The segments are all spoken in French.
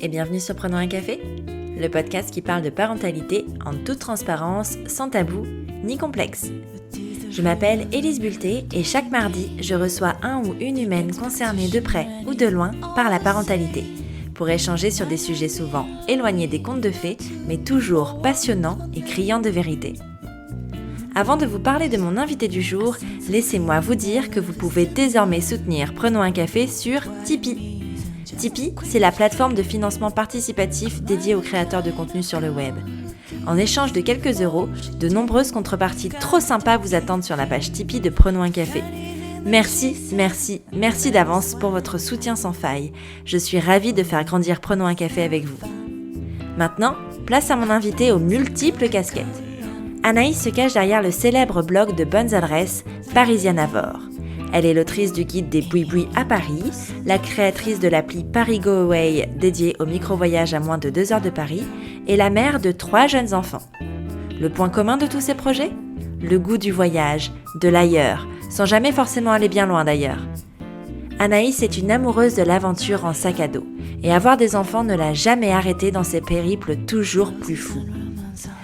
et bienvenue sur Prenons un café, le podcast qui parle de parentalité en toute transparence, sans tabou ni complexe. Je m'appelle Élise Bulté et chaque mardi, je reçois un ou une humaine concernée de près ou de loin par la parentalité, pour échanger sur des sujets souvent éloignés des contes de fées, mais toujours passionnants et criants de vérité. Avant de vous parler de mon invité du jour, laissez-moi vous dire que vous pouvez désormais soutenir Prenons un café sur Tipeee. Tipeee, c'est la plateforme de financement participatif dédiée aux créateurs de contenu sur le web. En échange de quelques euros, de nombreuses contreparties trop sympas vous attendent sur la page Tipeee de Prenons un café. Merci d'avance pour votre soutien sans faille. Je suis ravie de faire grandir Prenons un café avec vous. Maintenant, place à mon invité aux multiples casquettes. Anaïs se cache derrière le célèbre blog de bonnes adresses Parisian Avor. Elle est l'autrice du guide des boui-boui à Paris, la créatrice de l'appli Paris Go Away dédiée au micro-voyage à moins de 2 heures de Paris et la mère de 3 jeunes enfants. Le point commun de tous ces projets ? Le goût du voyage, de l'ailleurs, sans jamais forcément aller bien loin d'ailleurs. Anaïs est une amoureuse de l'aventure en sac à dos et avoir des enfants ne l'a jamais arrêtée dans ses périples toujours plus fous.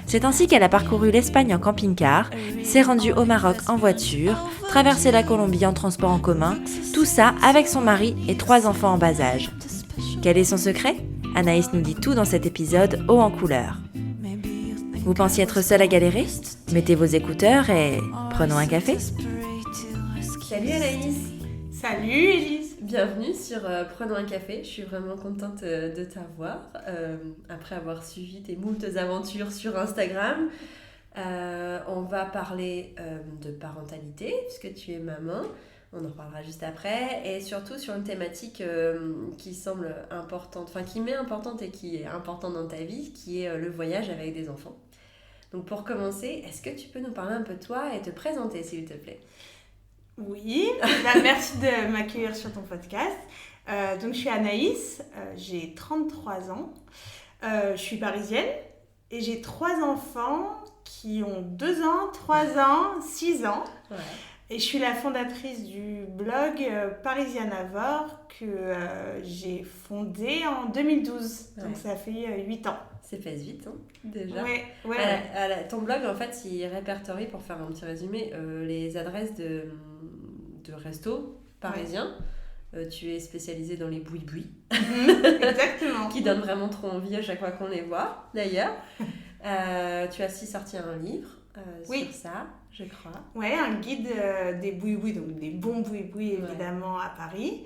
C'est ainsi qu'elle a parcouru l'Espagne en camping-car, s'est rendue au Maroc en voiture, traversé la Colombie en transport en commun, tout ça avec son mari et 3 enfants en bas âge. Quel est son secret ? Anaïs nous dit tout dans cet épisode haut en couleur. Vous pensiez être seule à galérer ? Mettez vos écouteurs et prenons un café. Salut Anaïs. Salut Élise. Bienvenue sur Prenons un café. Je suis vraiment contente de t'avoir. Après avoir suivi tes moultes aventures sur Instagram, on va parler de parentalité, puisque tu es maman. On en reparlera juste après. Et surtout sur une thématique qui semble importante, enfin qui m'est importante et qui est importante dans ta vie, qui est le voyage avec des enfants. Donc pour commencer, est-ce que tu peux nous parler un peu de toi et te présenter, s'il te plaît ? Oui, merci de m'accueillir sur ton podcast. Donc je suis Anaïs, j'ai 33 ans, je suis parisienne et j'ai 3 enfants qui ont 2 ans, 3 ans, 6 ans. Ouais. Et je suis la fondatrice du blog Parisian Avor que j'ai fondé en 2012, donc ça fait 8 ans. Ça passe vite, hein, déjà. Ouais. Ton blog, en fait, il répertorie, pour faire un petit résumé, les adresses de restos parisiens. Ouais. Tu es spécialisée dans les boui-boui. Exactement. Qui donnent vraiment trop envie à chaque fois qu'on les voit, d'ailleurs. Tu as aussi sorti un livre sur ça, je crois. Ouais, un guide des boui-boui, donc des bons boui-boui, évidemment, à Paris.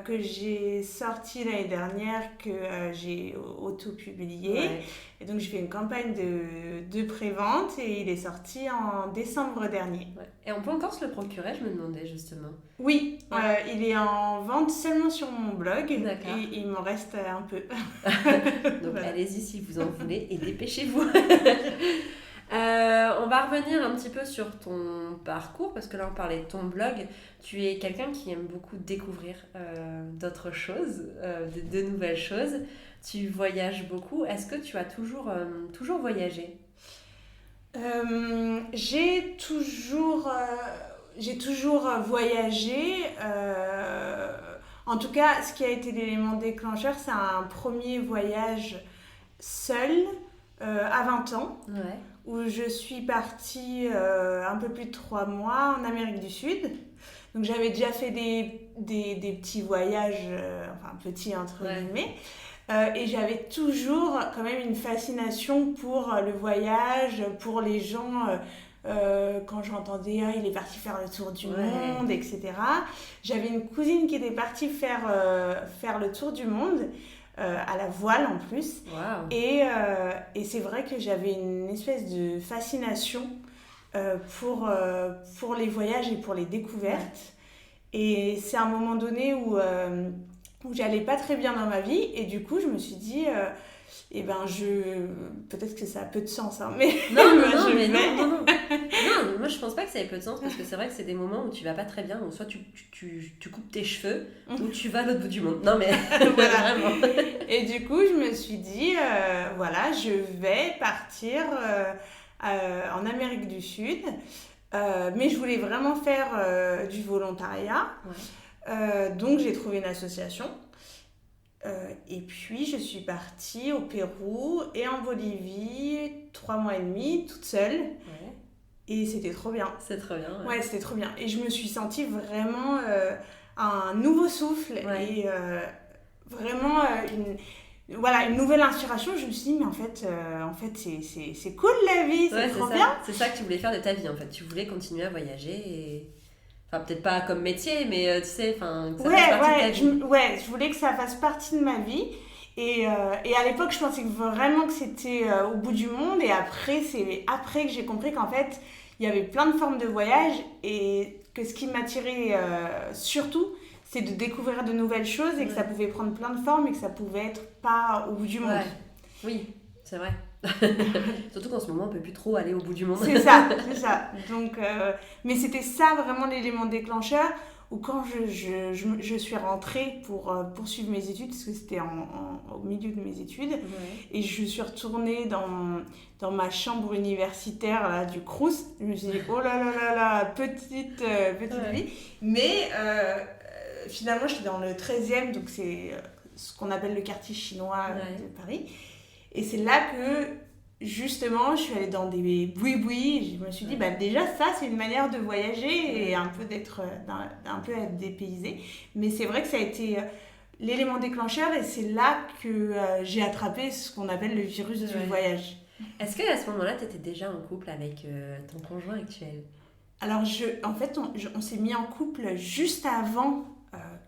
Que j'ai sorti l'année dernière, que j'ai auto-publié. Ouais. Et donc, j'ai fait une campagne de pré-vente et il est sorti en décembre dernier. Ouais. Et on peut encore se le procurer, je me demandais justement. Oui, il est en vente seulement sur mon blog. D'accord. Et il m'en reste un peu. Donc, voilà. Allez-y si vous en voulez et dépêchez-vous. On va revenir un petit peu sur ton parcours, parce que là on parlait de ton blog. Tu es quelqu'un qui aime beaucoup découvrir d'autres choses, de nouvelles choses. Tu voyages beaucoup. Est-ce que tu as toujours voyagé ? J'ai toujours voyagé. En tout cas, ce qui a été l'élément déclencheur, c'est un premier voyage seul à 20 ans. Ouais. Où je suis partie un peu plus de 3 mois en Amérique du Sud. Donc j'avais déjà fait des petits voyages, enfin petits entre guillemets, et j'avais toujours quand même une fascination pour le voyage, pour les gens, quand j'entendais « il est parti faire le tour du monde », etc. J'avais une cousine qui était partie faire le tour du monde, à la voile en plus. Wow. Et c'est vrai que j'avais une espèce de fascination pour les voyages et pour les découvertes. Ouais. Et c'est un moment donné où j'allais pas très bien dans ma vie et du coup je me suis dit peut-être que ça a peu de sens, hein, mais non, moi je pense pas que ça ait peu de sens, parce que c'est vrai que c'est des moments où tu vas pas très bien, donc soit tu coupes tes cheveux ou tu vas à l'autre bout du monde. Non mais voilà. Vraiment. Et du coup je me suis dit je vais partir en Amérique du Sud, mais je voulais vraiment faire du volontariat. Ouais. Donc j'ai trouvé une association Et puis, je suis partie au Pérou et en Bolivie 3 mois et demi, toute seule. Ouais. Et c'était trop bien. C'est trop bien. Ouais, c'était trop bien. Et je me suis sentie vraiment un nouveau souffle et vraiment une nouvelle inspiration. Je me suis dit, mais en fait c'est cool la vie, c'est trop bien. C'est ça que tu voulais faire de ta vie, en fait. Tu voulais continuer à voyager et... Enfin, peut-être pas comme métier, mais tu sais, que ça fasse partie de ta vie. Je voulais que ça fasse partie de ma vie. Et à l'époque, je pensais vraiment que c'était au bout du monde. Et après, c'est après que j'ai compris qu'en fait, il y avait plein de formes de voyage. Et que ce qui m'attirait surtout, c'est de découvrir de nouvelles choses. Et que ça pouvait prendre plein de formes et que ça pouvait être pas au bout du monde. Oui, c'est vrai. Surtout qu'en ce moment on peut plus trop aller au bout du monde. C'est ça. Donc, mais c'était ça vraiment l'élément déclencheur, où quand je suis rentrée pour poursuivre mes études, parce que c'était au milieu de mes études, et je suis retournée dans ma chambre universitaire là, du Crous. Je me suis dit, oh là là là là, petite vie. Mais finalement j'étais dans le 13e, donc c'est ce qu'on appelle le quartier chinois de Paris. Et c'est là que, justement, je suis allée dans des boui-boui. Je me suis dit, déjà, ça, c'est une manière de voyager et un peu être dépaysée. Mais c'est vrai que ça a été l'élément déclencheur et c'est là que j'ai attrapé ce qu'on appelle le virus du voyage. Est-ce qu'à ce moment-là, tu étais déjà en couple avec ton conjoint actuel ? Alors, en fait, on s'est mis en couple juste avant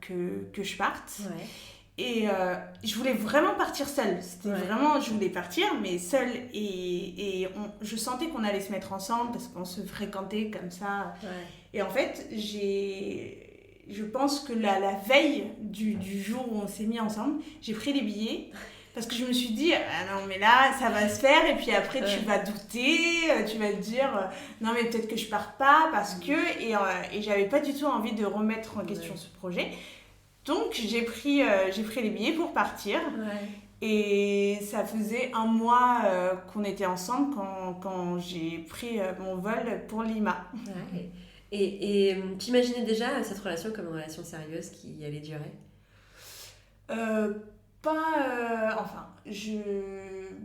que je parte. Ouais. Et je voulais vraiment partir seule. Je voulais partir, mais seule. Et je sentais qu'on allait se mettre ensemble parce qu'on se fréquentait comme ça. Ouais. Et en fait, je pense que la veille du jour où on s'est mis ensemble, j'ai pris les billets parce que je me suis dit, ah non, mais là, ça va se faire. Et puis après, tu vas douter, tu vas te dire, non, mais peut-être que je pars pas parce que... Et j'avais pas du tout envie de remettre en question ce projet. Donc, j'ai pris les billets pour partir. Ouais. Et ça faisait 1 mois qu'on était ensemble quand j'ai pris mon vol pour Lima. Ouais. Et t'imaginais déjà cette relation comme une relation sérieuse qui allait durer ?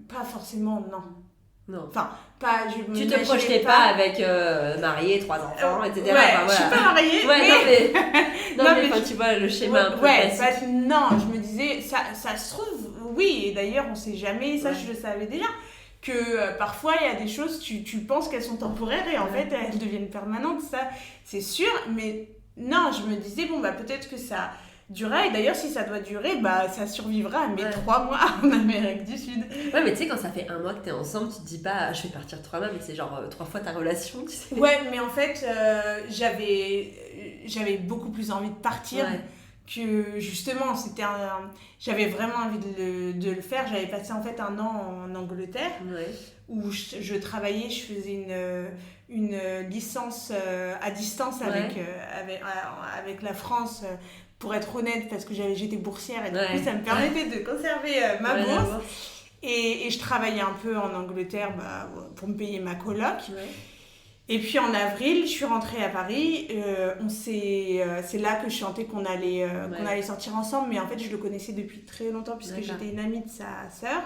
Pas forcément, non. Non. Enfin, tu te projetais pas avec marié, 3 enfants, etc. Ouais, voilà. Je suis pas mariée. Ouais, mais tu vois le schéma un peu classique. Non, je me disais, ça se trouve, oui, et d'ailleurs, on sait jamais, ça je le savais déjà, que parfois il y a des choses, tu penses qu'elles sont temporaires et en fait elles deviennent permanentes, ça c'est sûr, mais non, je me disais, peut-être que ça durera, et d'ailleurs si ça doit durer, ça survivra à mes 3 mois en Amérique du Sud. Ouais, mais tu sais, quand ça fait 1 mois que t'es ensemble, tu te dis pas je vais partir 3 mois, mais c'est genre 3 fois ta relation, tu sais. Ouais, mais en fait j'avais beaucoup plus envie de partir que justement, j'avais vraiment envie de le faire. J'avais passé en fait 1 an en Angleterre où je travaillais, je faisais une licence à distance avec la France. Pour être honnête, parce que j'étais boursière et du coup ça me permettait de conserver ma bourse. Et je travaillais un peu en Angleterre pour me payer ma coloc. Et puis en avril, je suis rentrée à Paris. C'est là que je sentais qu'on allait sortir ensemble. Mais en fait, je le connaissais depuis très longtemps puisque j'étais une amie de sa sœur.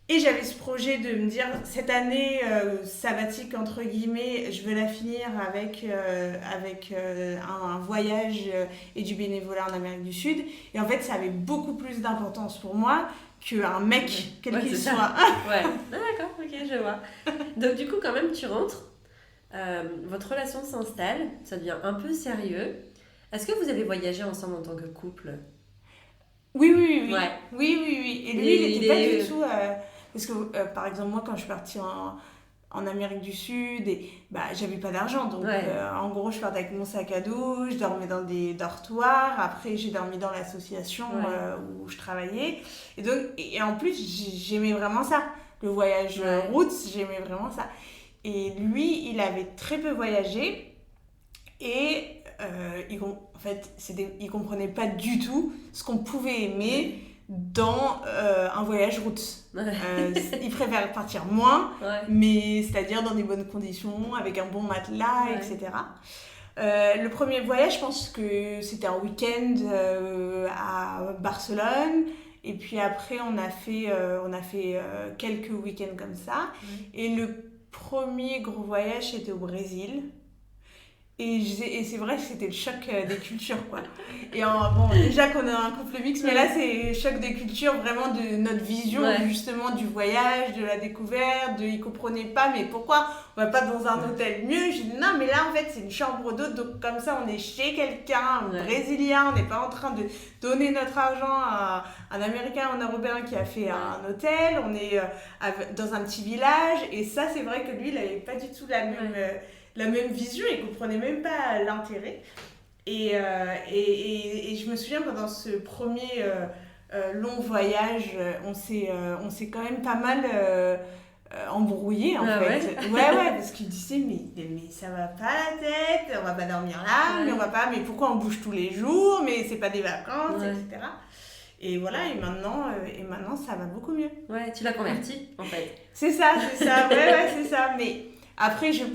Et j'avais ce projet de me dire, cette année sabbatique, entre guillemets, je veux la finir avec un voyage et du bénévolat en Amérique du Sud. Et en fait, ça avait beaucoup plus d'importance pour moi qu'un mec, quel qu'il soit. Ouais, d'accord, ok, je vois. Donc du coup, quand même, tu rentres, votre relation s'installe, ça devient un peu sérieux. Est-ce que vous avez voyagé ensemble en tant que couple ? Oui. Ouais. Oui. Et lui, il n'était pas du tout... parce que, par exemple, moi, quand je suis partie en Amérique du Sud, j'avais pas d'argent. Donc, en gros, je partais avec mon sac à dos, je dormais dans des dortoirs. Après, j'ai dormi dans l'association où je travaillais. Et en plus, j'aimais vraiment ça. Le voyage route, j'aimais vraiment ça. Et lui, il avait très peu voyagé. Et il comprenait pas du tout ce qu'on pouvait aimer dans un voyage route. Il préfère partir moins, mais c'est-à-dire dans des bonnes conditions, avec un bon matelas, etc. Le premier voyage, je pense que c'était un week-end à Barcelone. Et puis après, on a fait quelques week-ends comme ça. Et le premier gros voyage, c'était au Brésil. Et c'est vrai que c'était le choc des cultures, quoi. Et bon, déjà qu'on a un couple mixte, mais là, c'est le choc des cultures, vraiment de notre vision, justement, du voyage, de la découverte, ils comprenaient pas, mais pourquoi on va pas dans un hôtel mieux? J'ai dit, non, mais là, en fait, c'est une chambre d'hôte, donc comme ça, on est chez quelqu'un, un Brésilien, on n'est pas en train de donner notre argent à un Américain ou un Européen qui a fait un hôtel, on est dans un petit village, et ça, c'est vrai que lui, il n'avait pas du tout la même vision, il comprenait même pas l'intérêt. Et je me souviens, pendant ce premier long voyage, on s'est quand même pas mal embrouillé, en fait. Ouais, parce qu'il disait, mais ça va pas la tête, on va pas dormir là, mais pourquoi on bouge tous les jours, mais c'est pas des vacances, etc. Et voilà, et maintenant, ça va beaucoup mieux. Ouais, tu l'as converti, en fait. C'est ça, c'est ça, mais... Après, je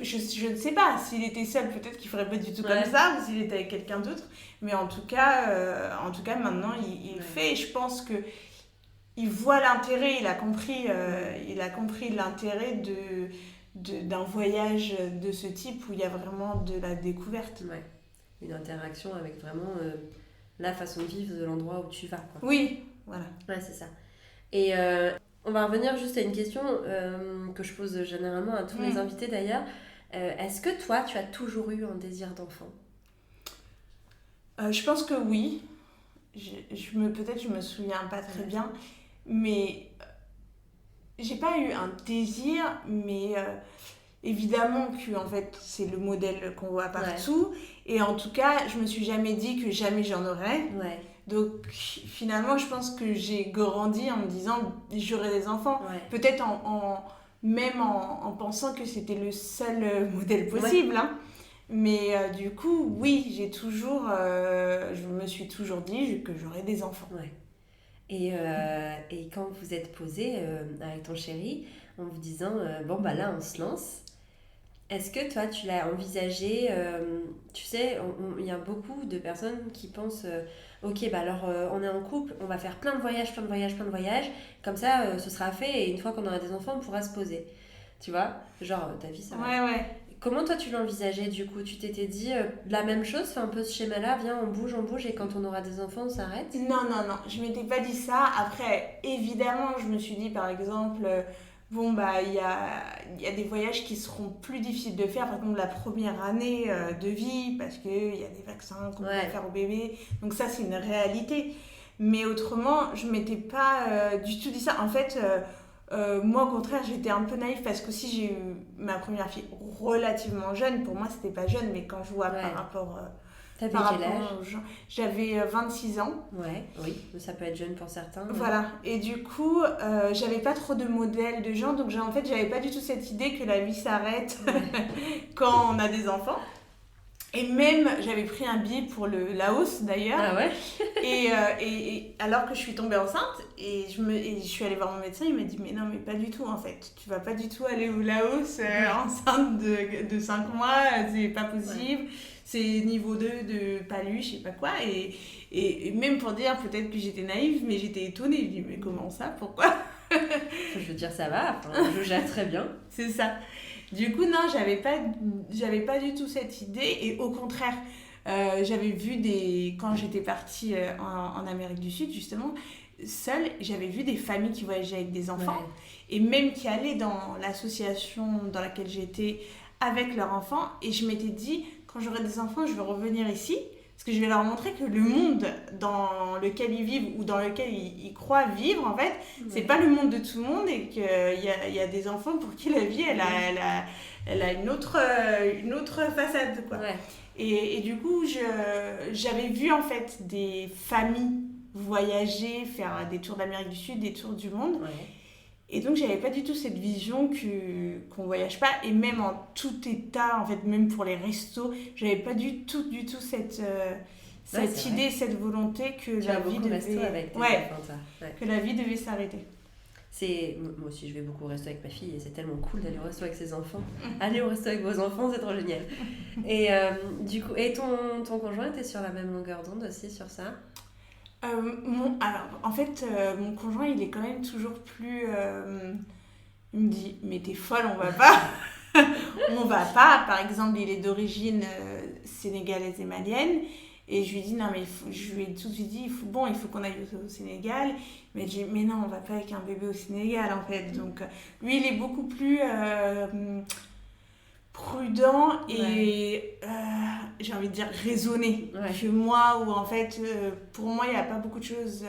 ne sais pas, s'il était seul, peut-être qu'il ferait pas du tout comme ça, ou s'il était avec quelqu'un d'autre. Mais en tout cas maintenant, il le fait. Et je pense qu'il voit l'intérêt, il a compris l'intérêt d'un voyage de ce type où il y a vraiment de la découverte. Ouais. Une interaction avec vraiment la façon de vivre de l'endroit où tu vas, quoi. Oui, voilà. Ouais, c'est ça. Et... on va revenir juste à une question que je pose généralement à tous les invités d'ailleurs. Est-ce que toi, tu as toujours eu un désir d'enfant ? Je pense que oui. Peut-être je me souviens pas très bien. Mais j'ai pas eu un désir, mais évidemment que en fait, c'est le modèle qu'on voit partout. Et en tout cas, je me suis jamais dit que jamais j'en aurais. Ouais. Donc finalement, je pense que j'ai grandi en me disant j'aurai des enfants. Peut-être même en pensant que c'était le seul modèle possible. Hein. Mais du coup, oui, je me suis toujours dit que j'aurais des enfants. Ouais. Et quand vous êtes posé avec ton chéri, en vous disant bon bah là on se lance. Est-ce que toi, tu l'as envisagé tu sais, il y a beaucoup de personnes qui pensent ok, bah alors on est en couple, on va faire plein de voyages, comme ça ce sera fait et une fois qu'on aura des enfants, on pourra se poser. Tu vois, genre ta vie, ça va. Ouais. Comment toi tu l'envisageais du coup ? Tu t'étais dit la même chose, fais un peu ce schéma-là, viens on bouge et quand on aura des enfants, on s'arrête ? Non, je m'étais pas dit ça. Après, évidemment, je me suis dit par exemple... Bon, bah, il y a des voyages qui seront plus difficiles de faire, par exemple la première année de vie, parce qu'il y a des vaccins qu'on peut faire au bébé. Donc ça, c'est une réalité. Mais autrement, je ne m'étais pas du tout dit ça. En fait, moi, au contraire, j'étais un peu naïve, parce que si j'ai eu ma première fille relativement jeune, pour moi, c'était pas jeune, mais quand je vois par rapport... T'avais quel âge ? J'avais 26 ans. Oui, ça peut être jeune pour certains. Voilà, et du coup, j'avais pas trop de modèles de gens, donc en fait, j'avais pas du tout cette idée que la vie s'arrête quand on a des enfants. Et même, j'avais pris un billet pour le Laos d'ailleurs. Ah ouais. et alors que je suis tombée enceinte, et je suis allée voir mon médecin, il m'a dit, mais non, mais pas du tout en fait. Tu vas pas du tout aller au Laos enceinte de 5 mois, c'est pas possible. Ouais. C'est niveau 2 de palu, je sais pas quoi. Et même pour dire, peut-être que j'étais naïve, mais j'étais étonnée. Je dis, mais comment ça ? Pourquoi ? Je veux dire, ça va, je gère très bien. C'est ça. Du coup, non, j'avais pas du tout cette idée. Et au contraire, j'avais vu quand j'étais partie en Amérique du Sud, justement, seule, j'avais vu des familles qui voyageaient avec des enfants. Ouais. Et même qui allaient dans l'association dans laquelle j'étais avec leurs enfants. Et je m'étais dit, quand j'aurai des enfants, je vais revenir ici. Parce que je vais leur montrer que le monde dans lequel ils vivent ou dans lequel ils croient vivre, en fait, c'est pas le monde de tout le monde et qu'il y a des enfants pour qui la vie, elle a une autre façade, quoi. Ouais. Et du coup, j'avais vu, en fait, des familles voyager, faire des tours d'Amérique du Sud, des tours du monde. Ouais. Et donc, j'avais pas du tout cette vision qu'on voyage pas. Et même en tout état, en fait, même pour les restos, j'avais pas du tout cette idée, cette volonté que la vie devait... avec tes enfants, que la vie devait s'arrêter. Moi aussi, je vais beaucoup au resto avec ma fille et c'est tellement cool d'aller au resto avec ses enfants. Aller au resto avec vos enfants, c'est trop génial. Et du coup, ton conjoint était sur la même longueur d'onde aussi sur ça? Alors, en fait, mon conjoint, il est quand même toujours plus... il me dit, mais t'es folle, on va pas. On va pas. Par exemple, il est d'origine sénégalaise et malienne. Et je lui dis, non, mais je lui ai tout de suite dit, il faut qu'on aille au Sénégal. Il m'a dit, mais non, on va pas avec un bébé au Sénégal, en fait. Donc, lui, il est beaucoup plus prudent et, j'ai envie de dire, raisonné que moi, où en fait, pour moi, il n'y a pas beaucoup de choses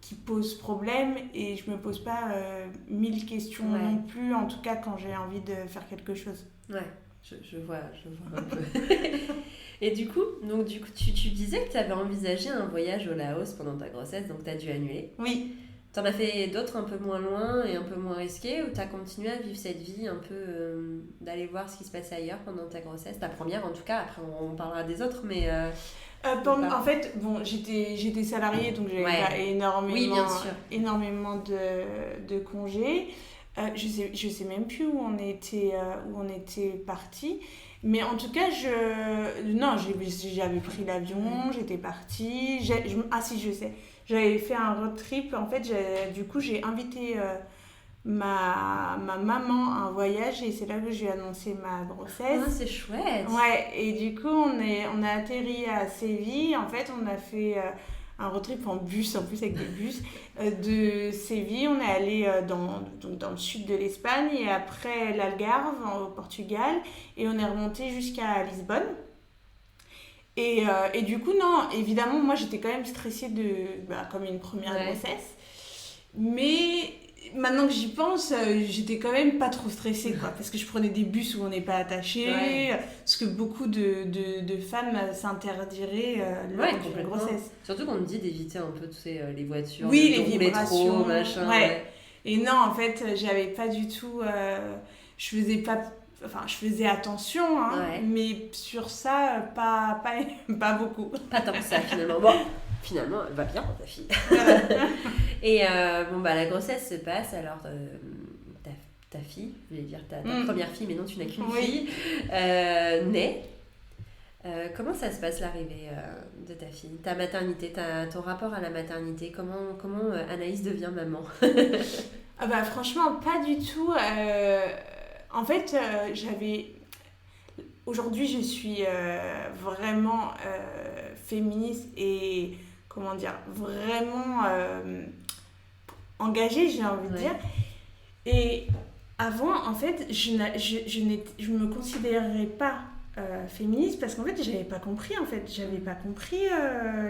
qui posent problème et je me pose pas 1000 questions non plus, en tout cas quand j'ai envie de faire quelque chose. Ouais, je vois un peu. Et du coup, tu disais que tu avais envisagé un voyage au Laos pendant ta grossesse, donc tu as dû annuler. Oui. T'en as fait d'autres un peu moins loin et un peu moins risqués, ou t'as continué à vivre cette vie un peu d'aller voir ce qui se passait ailleurs pendant ta grossesse, ta première en tout cas, après on parlera des autres, mais... en fait, bon, j'étais salariée, donc j'avais pas énormément de congés. Je sais même plus où on était partis. Mais en tout cas, j'avais pris l'avion, j'étais partie. Si, je sais. J'avais fait un road trip. En fait, j'ai invité ma maman à un voyage et c'est là que je lui ai annoncé ma grossesse. Ah, c'est chouette. Ouais, et du coup, on a atterri à Séville. En fait, on a fait un road trip en bus, en plus avec des bus. De Séville, on est allé dans le sud de l'Espagne et après l'Algarve, au Portugal. Et on est remonté jusqu'à Lisbonne. Et du coup, non, évidemment, moi j'étais quand même stressée comme une première grossesse. Mais maintenant que j'y pense, j'étais quand même pas trop stressée, quoi, parce que je prenais des bus où on n'est pas attaché, ce que beaucoup de femmes s'interdiraient lors d'une grossesse. Surtout qu'on me dit d'éviter un peu les voitures, les vibrations, trop, machin. Et non, en fait, j'avais pas du tout... je faisais attention, mais sur ça, pas beaucoup. Pas tant que ça, finalement. Bon, finalement, elle va bien, ta fille. Et la grossesse se passe, alors ta fille, je vais dire ta première fille, mais non, tu n'as qu'une fille, naît. Comment ça se passe l'arrivée de ta fille, ta maternité, ton rapport à la maternité, comment Anaïs devient maman? Franchement, pas du tout. En fait, aujourd'hui, je suis vraiment féministe et, comment dire, vraiment engagée, j'ai envie de dire. Et avant, en fait, je me considérais pas féministe parce qu'en fait, j'avais pas compris,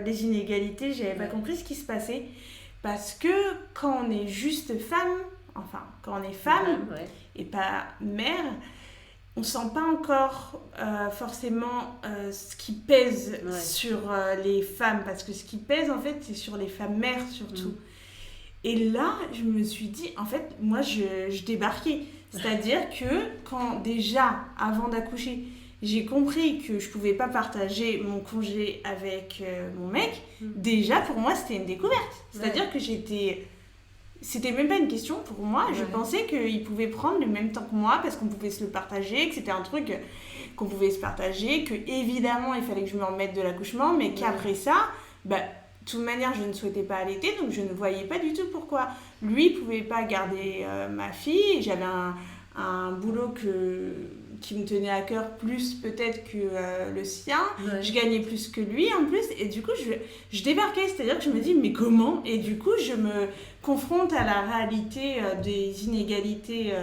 les inégalités, j'avais pas compris ce qui se passait. Parce que quand on est juste femme, quand on est femme et pas mère, on sent pas encore forcément ce qui pèse sur les femmes, parce que ce qui pèse en fait c'est sur les femmes mères surtout. Et là je me suis dit, en fait moi je débarquais, c'est-à-dire que quand déjà avant d'accoucher j'ai compris que je pouvais pas partager mon congé avec mon mec, déjà pour moi c'était une découverte, c'est-à-dire que c'était même pas une question pour moi, je pensais qu'il pouvait prendre le même temps que moi parce qu'on pouvait se le partager, que c'était un truc qu'on pouvait se partager, que évidemment il fallait que je me remette de l'accouchement, mais qu'après ça, de toute manière je ne souhaitais pas allaiter, donc je ne voyais pas du tout pourquoi. Lui il pouvait pas garder ma fille, j'avais un boulot qui me tenait à cœur plus peut-être que le sien. Je gagnais plus que lui en plus. Et du coup, je débarquais. C'est-à-dire que je me dis, mais comment ? Et du coup, je me confronte à la réalité des inégalités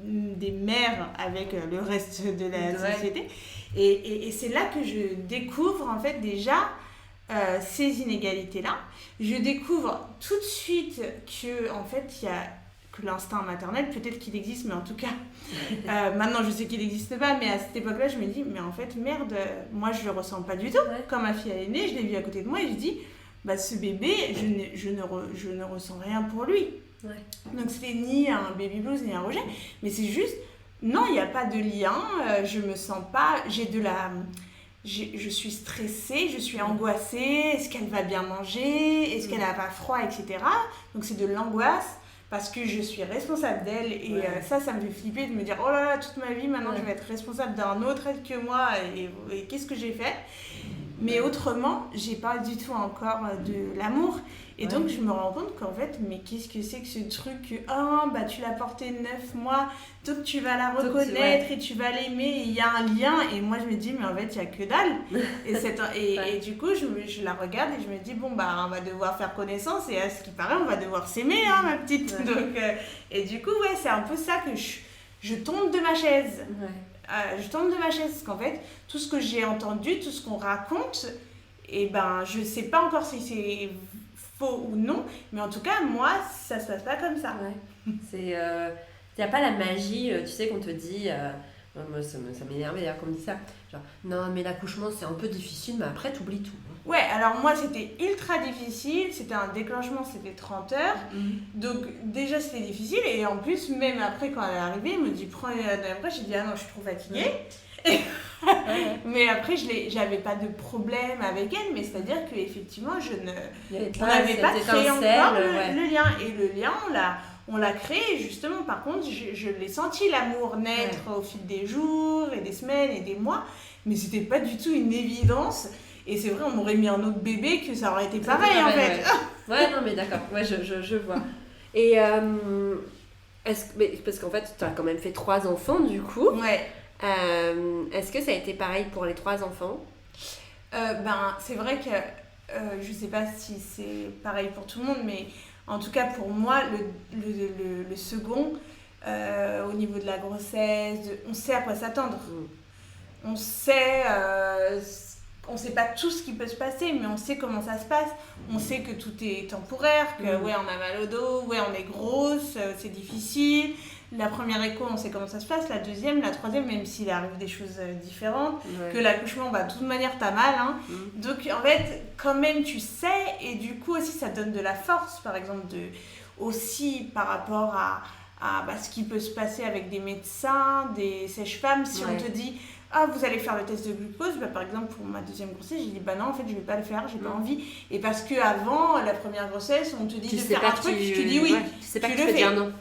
des mères avec le reste de la société. Et c'est là que je découvre en fait déjà ces inégalités-là. Je découvre tout de suite que en fait, il y a que l'instinct maternel, peut-être qu'il existe, mais en tout cas, maintenant je sais qu'il n'existe pas, mais à cette époque-là, je me dis, mais en fait, merde, moi je le ressens pas du tout. Quand ma fille elle est née, je l'ai vue à côté de moi et je dis, ce bébé, je ne ressens rien pour lui. Donc c'était ni un baby blues, ni un rejet, mais c'est juste, non, il n'y a pas de lien, je me sens pas, je suis stressée, je suis angoissée, est-ce qu'elle va bien manger, est-ce qu'elle n'a pas froid, etc. Donc c'est de l'angoisse. parce que je suis responsable d'elle et ça me fait flipper de me dire oh là là, toute ma vie maintenant je vais être responsable d'un autre être que moi et qu'est-ce que j'ai fait. Mais autrement, j'ai pas du tout encore de l'amour. Et donc, je me rends compte qu'en fait, mais qu'est-ce que c'est que ce truc que tu l'as porté 9 mois, donc tu vas la reconnaître et tu vas l'aimer, il y a un lien. Et moi, je me dis, mais en fait, il n'y a que dalle. Et du coup, je la regarde et je me dis, bon, on va devoir faire connaissance et à ce qui paraît, on va devoir s'aimer, ma petite. Donc, et du coup, c'est un peu ça que je tombe de ma chaise. Je tombe de ma chaise parce qu'en fait, tout ce que j'ai entendu, tout ce qu'on raconte, je sais pas encore si c'est faux ou non, mais en tout cas, moi, ça se passe pas comme ça. C'est, y a pas la magie, tu sais, qu'on te dit, moi ça m'énerve d'ailleurs qu'on me dit ça, genre, non mais l'accouchement c'est un peu difficile, mais après t'oublies tout. Ouais, alors moi c'était ultra difficile, c'était un déclenchement, c'était 30 heures, donc déjà c'était difficile, et en plus, même après quand elle est arrivée, elle me dit, prends une après, j'ai dit, ah non, je suis trop fatiguée. Mais après, j'avais pas de problème avec elle, mais c'est-à-dire qu'effectivement, on n'avait pas créé encore le lien. Et le lien, on l'a créé, justement. Par contre, je l'ai senti, l'amour naître au fil des jours et des semaines et des mois, mais c'était pas du tout une évidence. Et c'est vrai, on m'aurait mis un autre bébé que ça aurait été pareil, en fait. Ouais, non, mais d'accord, je vois. Et parce qu'en fait, tu as quand même fait 3 enfants, du coup. Ouais. Est-ce que ça a été pareil pour les 3 enfants ? C'est vrai que je sais pas si c'est pareil pour tout le monde, mais en tout cas pour moi, le second, au niveau de la grossesse, on sait à quoi s'attendre. On sait pas tout ce qui peut se passer, mais on sait comment ça se passe. On sait que tout est temporaire, que on a mal au dos, on est grosse, c'est difficile. La première écho, on sait comment ça se passe. La deuxième, la troisième, même s'il arrive des choses différentes, que l'accouchement, de toute manière, t'as mal. Donc, en fait, quand même, tu sais. Et du coup, aussi, ça donne de la force, par exemple, aussi par rapport à ce qui peut se passer avec des médecins, des sages-femmes. Si on te dit, vous allez faire le test de glucose, par exemple, pour ma deuxième grossesse, j'ai dit, non, en fait, je vais pas le faire, j'ai pas envie. Et parce qu'avant la première grossesse, on te dit de faire un truc, tu dis oui. Tu sais pas que tu peux dire non.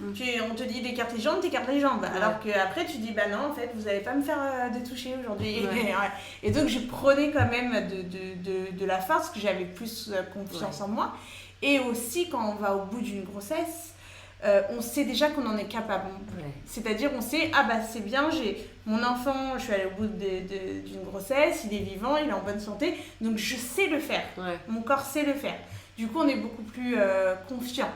On te dit d'écarter les jambes, t'écartes les jambes. Alors qu'après, tu dis, non, en fait, vous allez pas me faire de toucher aujourd'hui. Et donc, je prenais quand même de la force, que j'avais plus confiance en moi. Et aussi, quand on va au bout d'une grossesse, on sait déjà qu'on en est capable. C'est-à-dire, on sait, c'est bien, j'ai mon enfant, je suis allée au bout d'une grossesse, il est vivant, il est en bonne santé, donc je sais le faire. Mon corps sait le faire. Du coup, on est beaucoup plus confiant.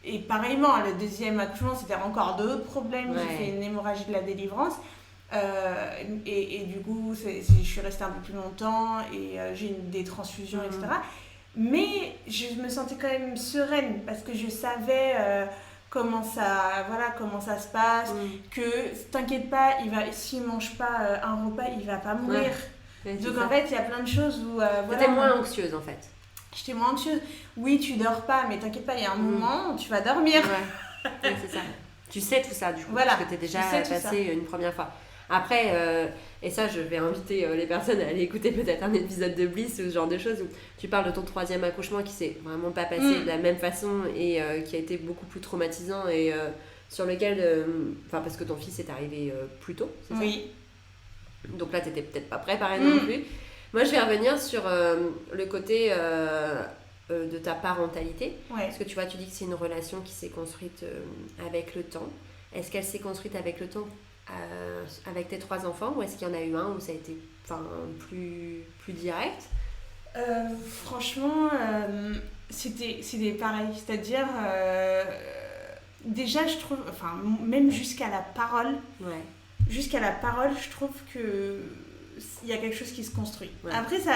Et pareillement, le deuxième accouchement, c'était encore d'autres problèmes. J'ai fait une hémorragie de la délivrance. Et du coup, je suis restée un peu plus longtemps et j'ai eu des transfusions, etc. Mais je me sentais quand même sereine parce que je savais comment ça se passe, que t'inquiète pas, s'il mange pas un repas, il va pas mourir. Donc en fait, il y a plein de choses où... T'étais moins anxieuse en fait. J'étais moins anxieuse. Oui, tu dors pas, mais t'inquiète pas, il y a un moment où tu vas dormir. C'est ça. Tu sais tout ça du coup, parce que t'es déjà passé une première fois. Après, et ça je vais inviter les personnes à aller écouter peut-être un épisode de Bliss ou ce genre de choses où tu parles de ton 3e accouchement qui s'est vraiment pas passé de la même façon et qui a été beaucoup plus traumatisant et sur lequel, parce que ton fils est arrivé plus tôt, c'est ça ? Oui. Donc là t'étais peut-être pas préparée non plus. Moi je vais revenir sur le côté de ta parentalité, parce que tu vois, tu dis que c'est une relation qui s'est construite avec le temps. Est-ce qu'elle s'est construite avec le temps avec tes 3 enfants, ou est-ce qu'il y en a eu un où ça a été plus direct ? Franchement, c'était pareil, c'est-à-dire déjà je trouve, même jusqu'à la parole, je trouve que il y a quelque chose qui se construit. Après, ça,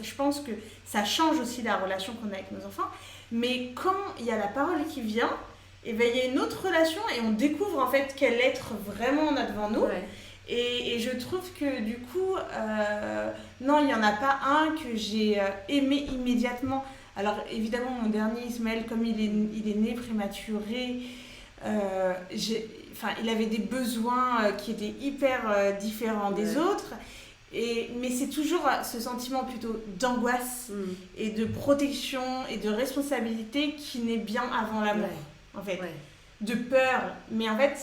je pense que ça change aussi la relation qu'on a avec nos enfants, mais quand il y a la parole qui vient, et il y a une autre relation et on découvre en fait quel être vraiment on a devant nous. Et je trouve que du coup, non, il n'y en a pas un que j'ai aimé immédiatement. Alors évidemment, mon dernier Ismaël, comme il est né prématuré, il avait des besoins qui étaient hyper différents des autres. Mais c'est toujours ce sentiment plutôt d'angoisse et de protection et de responsabilité qui naît bien avant l'amour, en fait. De peur. Mais en fait,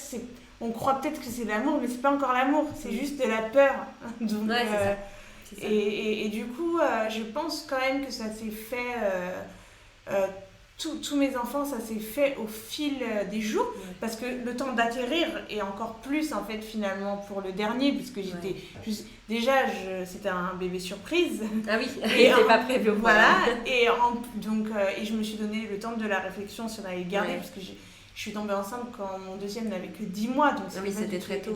on croit peut-être que c'est de l'amour, mais c'est pas encore l'amour, c'est juste de la peur. Donc, c'est ça. Et du coup, je pense quand même que ça s'est fait... tous mes enfants, ça s'est fait au fil des jours, parce que le temps d'atterrir, et encore plus en fait finalement pour le dernier, puisque j'étais déjà c'était un bébé surprise. Ah oui, il n'était pas prévu. Voilà, et je me suis donné le temps de la réflexion si on allait le garder, parce que je suis tombée enceinte quand mon deuxième n'avait que 10 mois, donc c'était très tôt.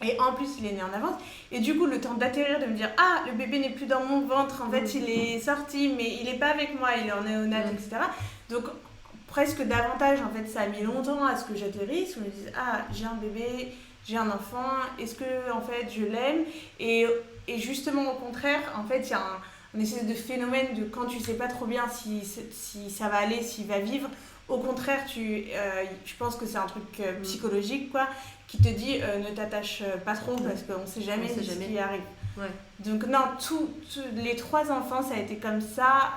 Et en plus, il est né en avance. Et du coup, le temps d'atterrir, de me dire « Ah, le bébé n'est plus dans mon ventre. En fait, il est sorti, mais il n'est pas avec moi. Il est en néonat, etc. » Donc, presque davantage, en fait, ça a mis longtemps à ce que j'atterrisse. Je me dis « Ah, j'ai un bébé, j'ai un enfant. Est-ce que, en fait, je l'aime ?» Et justement, au contraire, en fait, il y a un espèce de phénomène de quand tu ne sais pas trop bien si ça va aller, s'il va vivre. Au contraire, je pense que c'est un truc psychologique, quoi, qui te dit ne t'attache pas trop parce qu'on ne sait jamais ce qui arrive. Donc non, les 3 enfants, ça a été comme ça,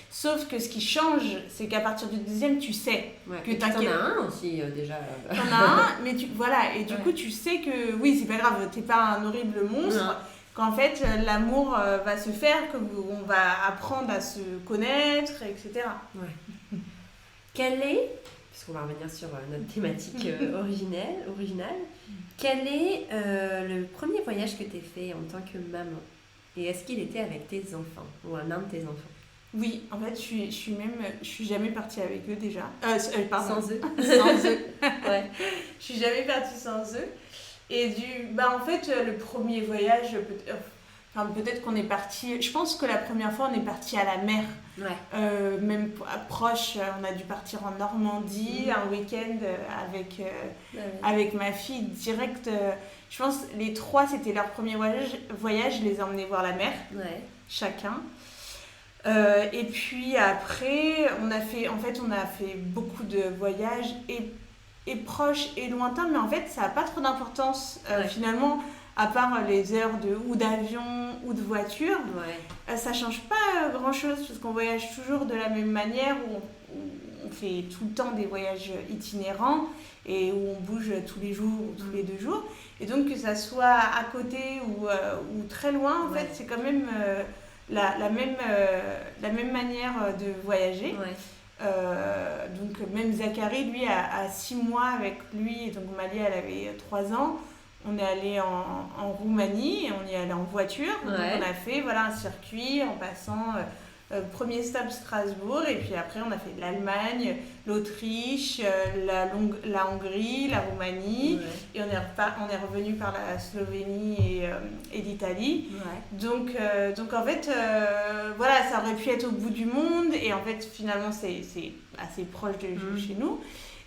sauf que ce qui change, c'est qu'à partir du deuxième, tu sais que t'inquiètes. T'en as un aussi déjà. T'en as un, mais voilà, et du coup, tu sais que oui, c'est pas grave, t'es pas un horrible monstre. Qu'en fait, l'amour va se faire, qu'on va apprendre à se connaître, etc. Quel est, puisqu'on va revenir sur notre thématique originale, quel est le premier voyage que tu as fait en tant que maman? Et est-ce qu'il était avec tes enfants ou un de tes enfants? Oui, en fait, je suis jamais partie avec eux déjà. Pardon. Sans eux. Sans eux. Je suis jamais partie sans eux. Et en fait, le premier voyage, peut-être qu'on est parti. Je pense que la première fois, on est parti à la mer. Même proche, on a dû partir en Normandie un week-end avec ma fille direct. Je pense les 3, c'était leur premier voyage. Je les ai emmenés voir la mer, chacun. Et puis après, on a fait beaucoup de voyages et proches et lointains, mais en fait, ça n'a pas trop d'importance finalement. À part les heures ou d'avion ou de voiture, ça change pas grand-chose parce qu'on voyage toujours de la même manière, où on fait tout le temps des voyages itinérants et où on bouge tous les jours ou tous les 2 jours. Et donc que ça soit à côté ou très loin, en fait, c'est quand même la même manière de voyager. Donc même Zachary, lui, a 6 mois avec lui, et donc Malia, elle avait 3 ans. On est allé en Roumanie et on y est allé en voiture. Donc on a fait un circuit en passant premier stop Strasbourg, et puis après on a fait l'Allemagne, l'Autriche, la Hongrie, la Roumanie, et on est revenu par la Slovénie et l'Italie. Donc en fait ça aurait pu être au bout du monde, et en fait finalement c'est assez proche de chez nous.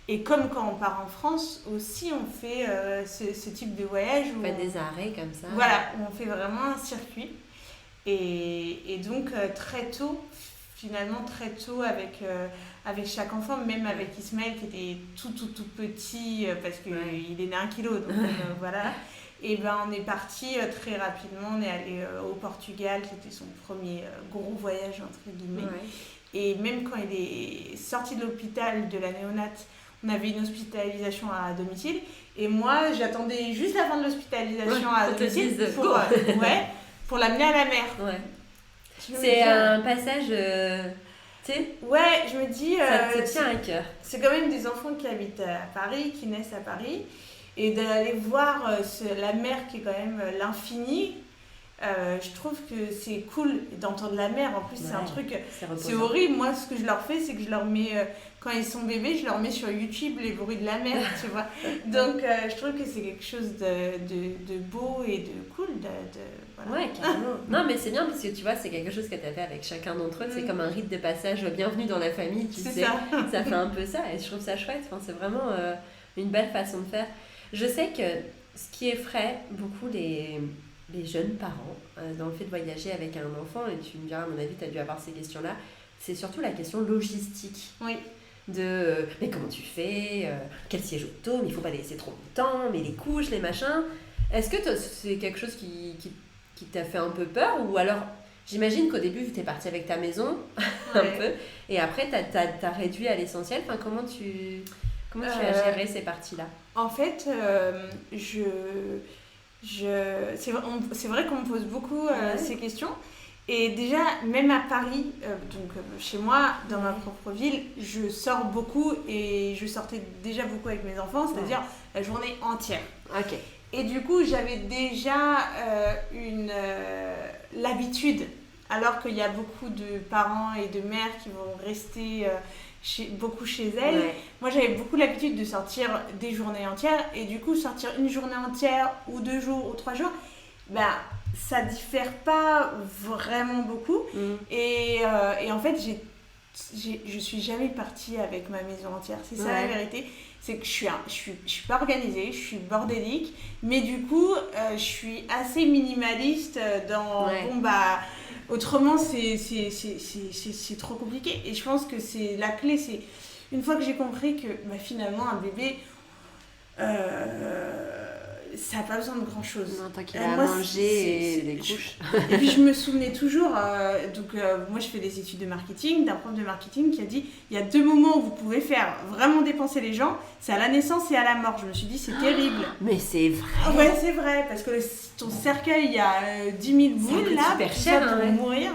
Et comme quand on part en France aussi, on fait ce type de voyage où on fait des arrêts comme ça. Voilà, où on fait vraiment un circuit. Et donc très tôt avec chaque enfant, même avec Ismaël qui était tout petit parce qu'il est né 1 kilo, donc voilà. Et on est parti très rapidement, on est allé au Portugal, c'était son premier gros voyage entre guillemets. Et même quand il est sorti de l'hôpital de la néonate, on avait une hospitalisation à domicile, et moi j'attendais juste la fin de l'hospitalisation à domicile pour l'amener à la mer. C'est un passage, tu sais. Je me dis. Ça te tient à cœur. C'est quand même des enfants qui habitent à Paris, qui naissent à Paris, et d'aller voir la mer qui est quand même l'infini. Je trouve que c'est cool d'entendre la mer. En plus, c'est un truc, c'est horrible. Moi, ce que je leur fais, c'est que je leur mets, quand ils sont bébés, je leur mets sur YouTube les bruits de la mer, tu vois. Donc, je trouve que c'est quelque chose de beau et de cool. Ouais, carrément. Non, mais c'est bien parce que tu vois, c'est quelque chose que tu as fait avec chacun d'entre eux. C'est comme un rite de passage, bienvenue dans la famille, tu sais. Ça fait un peu ça, et je trouve ça chouette. Enfin, c'est vraiment une belle façon de faire. Je sais que ce qui effraie beaucoup les jeunes parents dans le fait de voyager avec un enfant, et tu me diras, à mon avis, tu as dû avoir ces questions-là, c'est surtout la question logistique. Mais comment tu fais, quel siège auto, mais il faut pas laisser trop longtemps, mais les couches, les machins. Est-ce que c'est quelque chose qui qui t'a fait un peu peur, ou alors j'imagine qu'au début tu es partie avec ta maison un peu, et après t'as réduit à l'essentiel. Enfin, comment tu as géré ces parties-là? En fait, c'est vrai qu'on me pose beaucoup ces questions. Et déjà, même à Paris, chez moi, dans ma propre ville, je sors beaucoup et je sortais déjà beaucoup avec mes enfants, c'est-à-dire la journée entière. Ok. Et du coup, j'avais déjà l'habitude, alors qu'il y a beaucoup de parents et de mères qui vont rester beaucoup chez elles. Ouais. Moi, j'avais beaucoup l'habitude de sortir des journées entières. Et du coup, sortir une journée entière ou 2 jours ou 3 jours, ça diffère pas vraiment beaucoup. Et en fait, je suis jamais partie avec ma maison entière. C'est ça la vérité. C'est que je suis pas organisée, je suis bordélique, mais du coup, je suis assez minimaliste dans... autrement, c'est trop compliqué. Et je pense que c'est la clé, c'est une fois que j'ai compris que finalement, un bébé... ça n'a pas besoin de grand chose. Non, tant qu'il a à manger et des couches. Et puis je me souvenais toujours, moi je fais des études de marketing, d'un prof de marketing qui a dit il y a 2 moments où vous pouvez faire vraiment dépenser les gens, c'est à la naissance et à la mort. Je me suis dit c'est terrible. Mais c'est vrai. Ouais, c'est vrai, parce que ton cercueil, il y a 10 000 boules là, super cher pour mourir.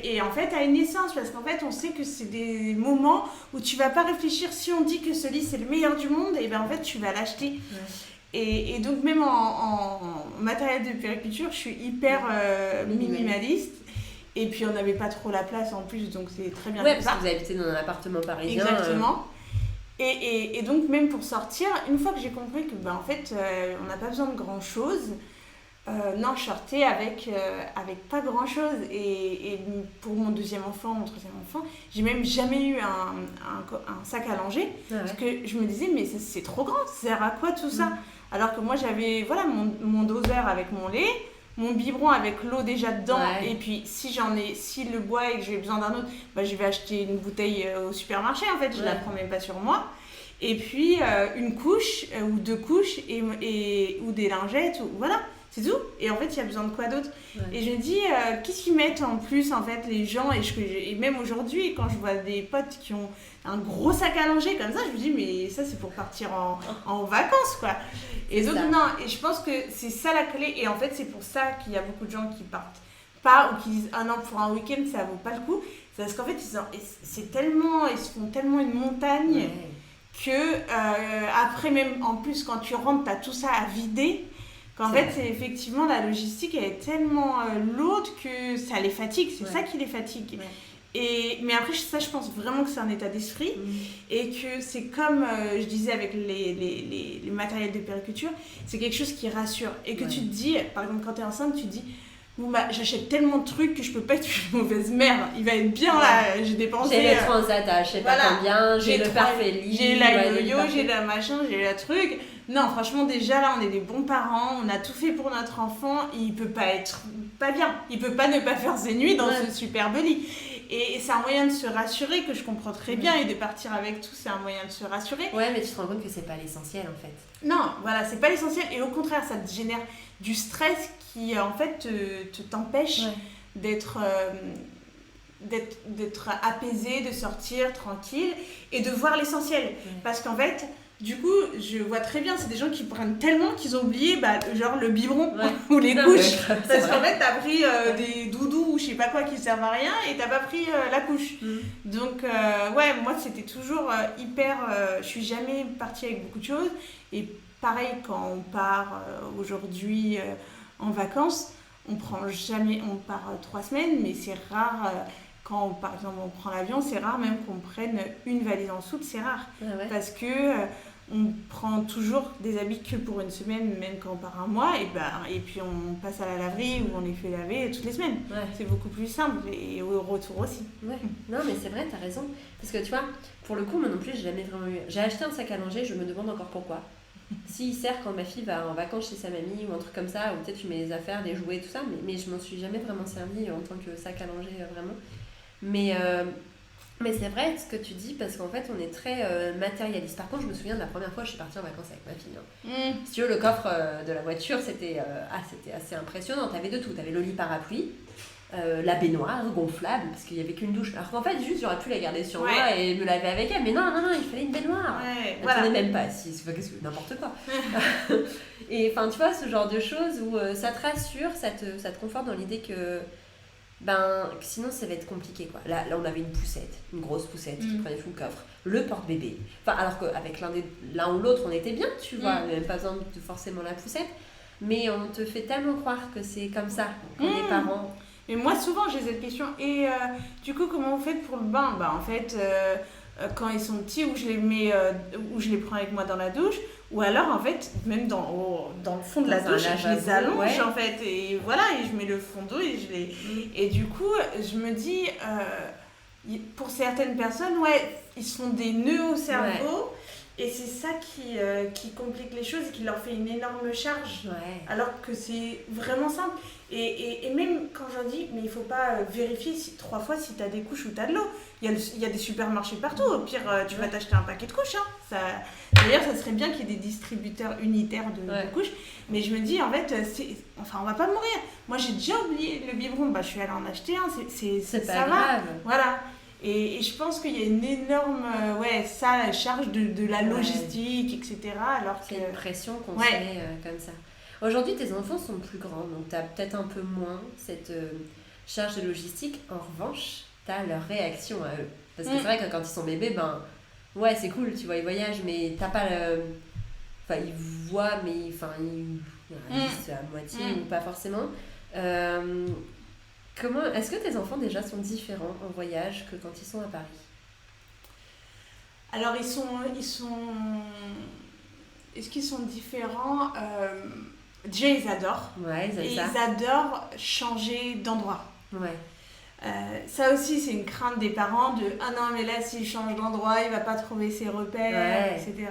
Et en fait à une naissance, parce qu'en fait on sait que c'est des moments où tu vas pas réfléchir. Si on dit que ce lit c'est le meilleur du monde, et en fait tu vas l'acheter. Et donc même en matériel de puériculture, je suis hyper minimaliste. Et puis on n'avait pas trop la place en plus, donc c'est très bien. Ouais, parce que vous habitez dans un appartement parisien. Exactement. Et donc même pour sortir, une fois que j'ai compris que en fait on n'a pas besoin de grand chose, non, je sortais avec pas grand chose. Et pour mon 2e enfant, mon 3e enfant, j'ai même jamais eu un sac à langer. Parce que je me disais mais c'est trop grand, ça sert à quoi tout ça? Alors que moi j'avais mon doseur avec mon lait, mon biberon avec l'eau déjà dedans, et puis si le bois et que j'ai besoin d'un autre, je vais acheter une bouteille au supermarché, en fait je la prends même pas sur moi. Et puis une couche ou 2 couches ou des lingettes, voilà, c'est tout. Et en fait il y a besoin de quoi d'autre? Et je me dis qu'est-ce qu'ils mettent en plus en fait les gens, et même aujourd'hui quand je vois des potes qui ont un gros sac à langer comme ça, je me dis mais ça c'est pour partir en vacances quoi. Et donc et je pense que c'est ça la clé. Et en fait c'est pour ça qu'il y a beaucoup de gens qui partent pas ou qui disent non, pour un week-end ça vaut pas le coup. C'est parce qu'en fait ils se font tellement une montagne que après même en plus quand tu rentres t'as tout ça à vider. Qu'en fait, c'est effectivement la logistique elle est tellement lourde que ça les fatigue, c'est ça qui les fatigue. Mais après, ça, je pense vraiment que c'est un état d'esprit et que c'est comme je disais avec les matériels de puériculture, c'est quelque chose qui rassure et que tu te dis, par exemple, quand tu es enceinte, tu te dis j'achète tellement de trucs que je peux pas être une mauvaise mère, il va être bien là, j'ai dépensé. J'ai le transat, je sais pas combien, j'ai le parfait lit, j'ai la yo-yo, j'ai la machin, j'ai la truc. Non, franchement, déjà là, on est des bons parents, on a tout fait pour notre enfant, il peut pas être pas bien, il peut pas ne pas faire ses nuits dans ce superbe lit. Et c'est un moyen de se rassurer que je comprends très bien, et de partir avec tout, c'est un moyen de se rassurer. Ouais, mais tu te rends compte que c'est pas l'essentiel en fait. Non, voilà, c'est pas l'essentiel, et au contraire, ça te génère du stress qui en fait t'empêche d'être apaisé, de sortir tranquille et de voir l'essentiel. Parce qu'en fait, du coup, je vois très bien, c'est des gens qui prennent tellement qu'ils ont oublié genre le biberon ou les couches. Parce qu'en fait, t'as pris des doudous ou je sais pas quoi qui servent à rien et t'as pas pris la couche. Donc, moi c'était toujours hyper. Je suis jamais partie avec beaucoup de choses. Et pareil, quand on part aujourd'hui en vacances, on part 3 semaines, mais c'est rare. Quand par exemple on prend l'avion, c'est rare même qu'on prenne une valise en soute, c'est rare. Parce que on prend toujours des habits que pour une semaine, même quand on part un mois, et puis on passe à la laverie où on les fait laver toutes les semaines. C'est beaucoup plus simple, et au retour aussi. Non mais c'est vrai, t'as raison. Parce que tu vois, pour le coup, moi non plus, j'ai jamais vraiment eu... J'ai acheté un sac à langer, je me demande encore pourquoi. S'il sert quand ma fille va en vacances chez sa mamie ou un truc comme ça, ou peut-être tu mets les affaires, des jouets, tout ça, mais je m'en suis jamais vraiment servi en tant que sac à langer, vraiment. Mais Mais c'est vrai ce que tu dis, parce qu'en fait, on est très matérialiste. Par contre, je me souviens de la première fois que je suis partie en vacances avec ma fille. Si tu veux, le coffre de la voiture, c'était assez impressionnant. T'avais de tout. T'avais le lit parapluie, la baignoire gonflable, parce qu'il n'y avait qu'une douche. Alors qu'en fait, juste, j'aurais pu la garder sur moi et me laver avec elle. Mais non, il fallait une baignoire. Elle ne même pas assise. Qu'est-ce que n'importe quoi. Et enfin, tu vois, ce genre de choses où ça te rassure, ça te conforte dans l'idée que sinon ça va être compliqué quoi. Là on avait une grosse poussette qui prenait tout le coffre, le porte-bébé. Enfin, alors qu'avec l'un ou l'autre on était bien, tu vois, on n'avait même pas besoin de forcément la poussette, mais on te fait tellement croire que c'est comme ça quand les parents. Mais moi souvent j'ai cette question, et du coup comment vous faites pour le bain? En fait quand ils sont petits, où je les mets, où je les prends avec moi dans la douche, ou alors en fait même dans le fond de la douche je les allonge en fait, et voilà, et je mets le fond d'eau et je les et du coup je me dis pour certaines personnes ils se font des nœuds au cerveau, et c'est ça qui complique les choses et qui leur fait une énorme charge, alors que c'est vraiment simple. Et même quand j'en dis, mais il faut pas vérifier 3 fois si tu as des couches ou tu as de l'eau. Il y a des supermarchés partout. Au pire, tu vas t'acheter un paquet de couches. D'ailleurs, ça serait bien qu'il y ait des distributeurs unitaires de couches. Mais je me dis, en fait, on va pas mourir. Moi, j'ai déjà oublié le biberon. Je suis allée en acheter un. C'est pas grave. Voilà. Et je pense qu'il y a une énorme charge de la logistique, etc. Alors c'est une pression qu'on se met comme ça. Aujourd'hui, tes enfants sont plus grands, donc tu as peut-être un peu moins cette charge de logistique. En revanche, tu as leur réaction à eux. Parce que c'est vrai que quand ils sont bébés, c'est cool, tu vois, ils voyagent, mais t'as pas le... Enfin, ils voient, mais ils réagissent à moitié ou pas forcément. Est-ce que tes enfants déjà sont différents en voyage que quand ils sont à Paris? Alors, ils sont... Est-ce qu'ils sont différents? Déjà, ils adorent. Ils adorent changer d'endroit. Ça aussi, c'est une crainte des parents de « Ah non, mais là, s'il change d'endroit, il va pas trouver ses repères, etc. »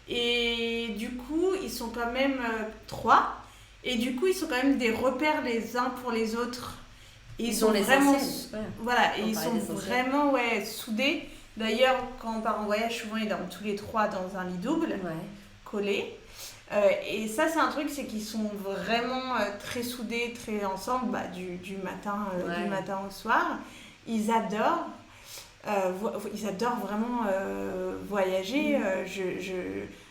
Et du coup, ils sont quand même 3. Et du coup, ils sont quand même des repères les uns pour les autres. Et ils sont vraiment... et ils sont vraiment soudés. D'ailleurs, quand on part en voyage, souvent, ils dorment tous les 3 dans un lit double, collé. Et ça, c'est un truc, c'est qu'ils sont vraiment très soudés, très ensemble, du matin au soir. Ils adorent vraiment voyager.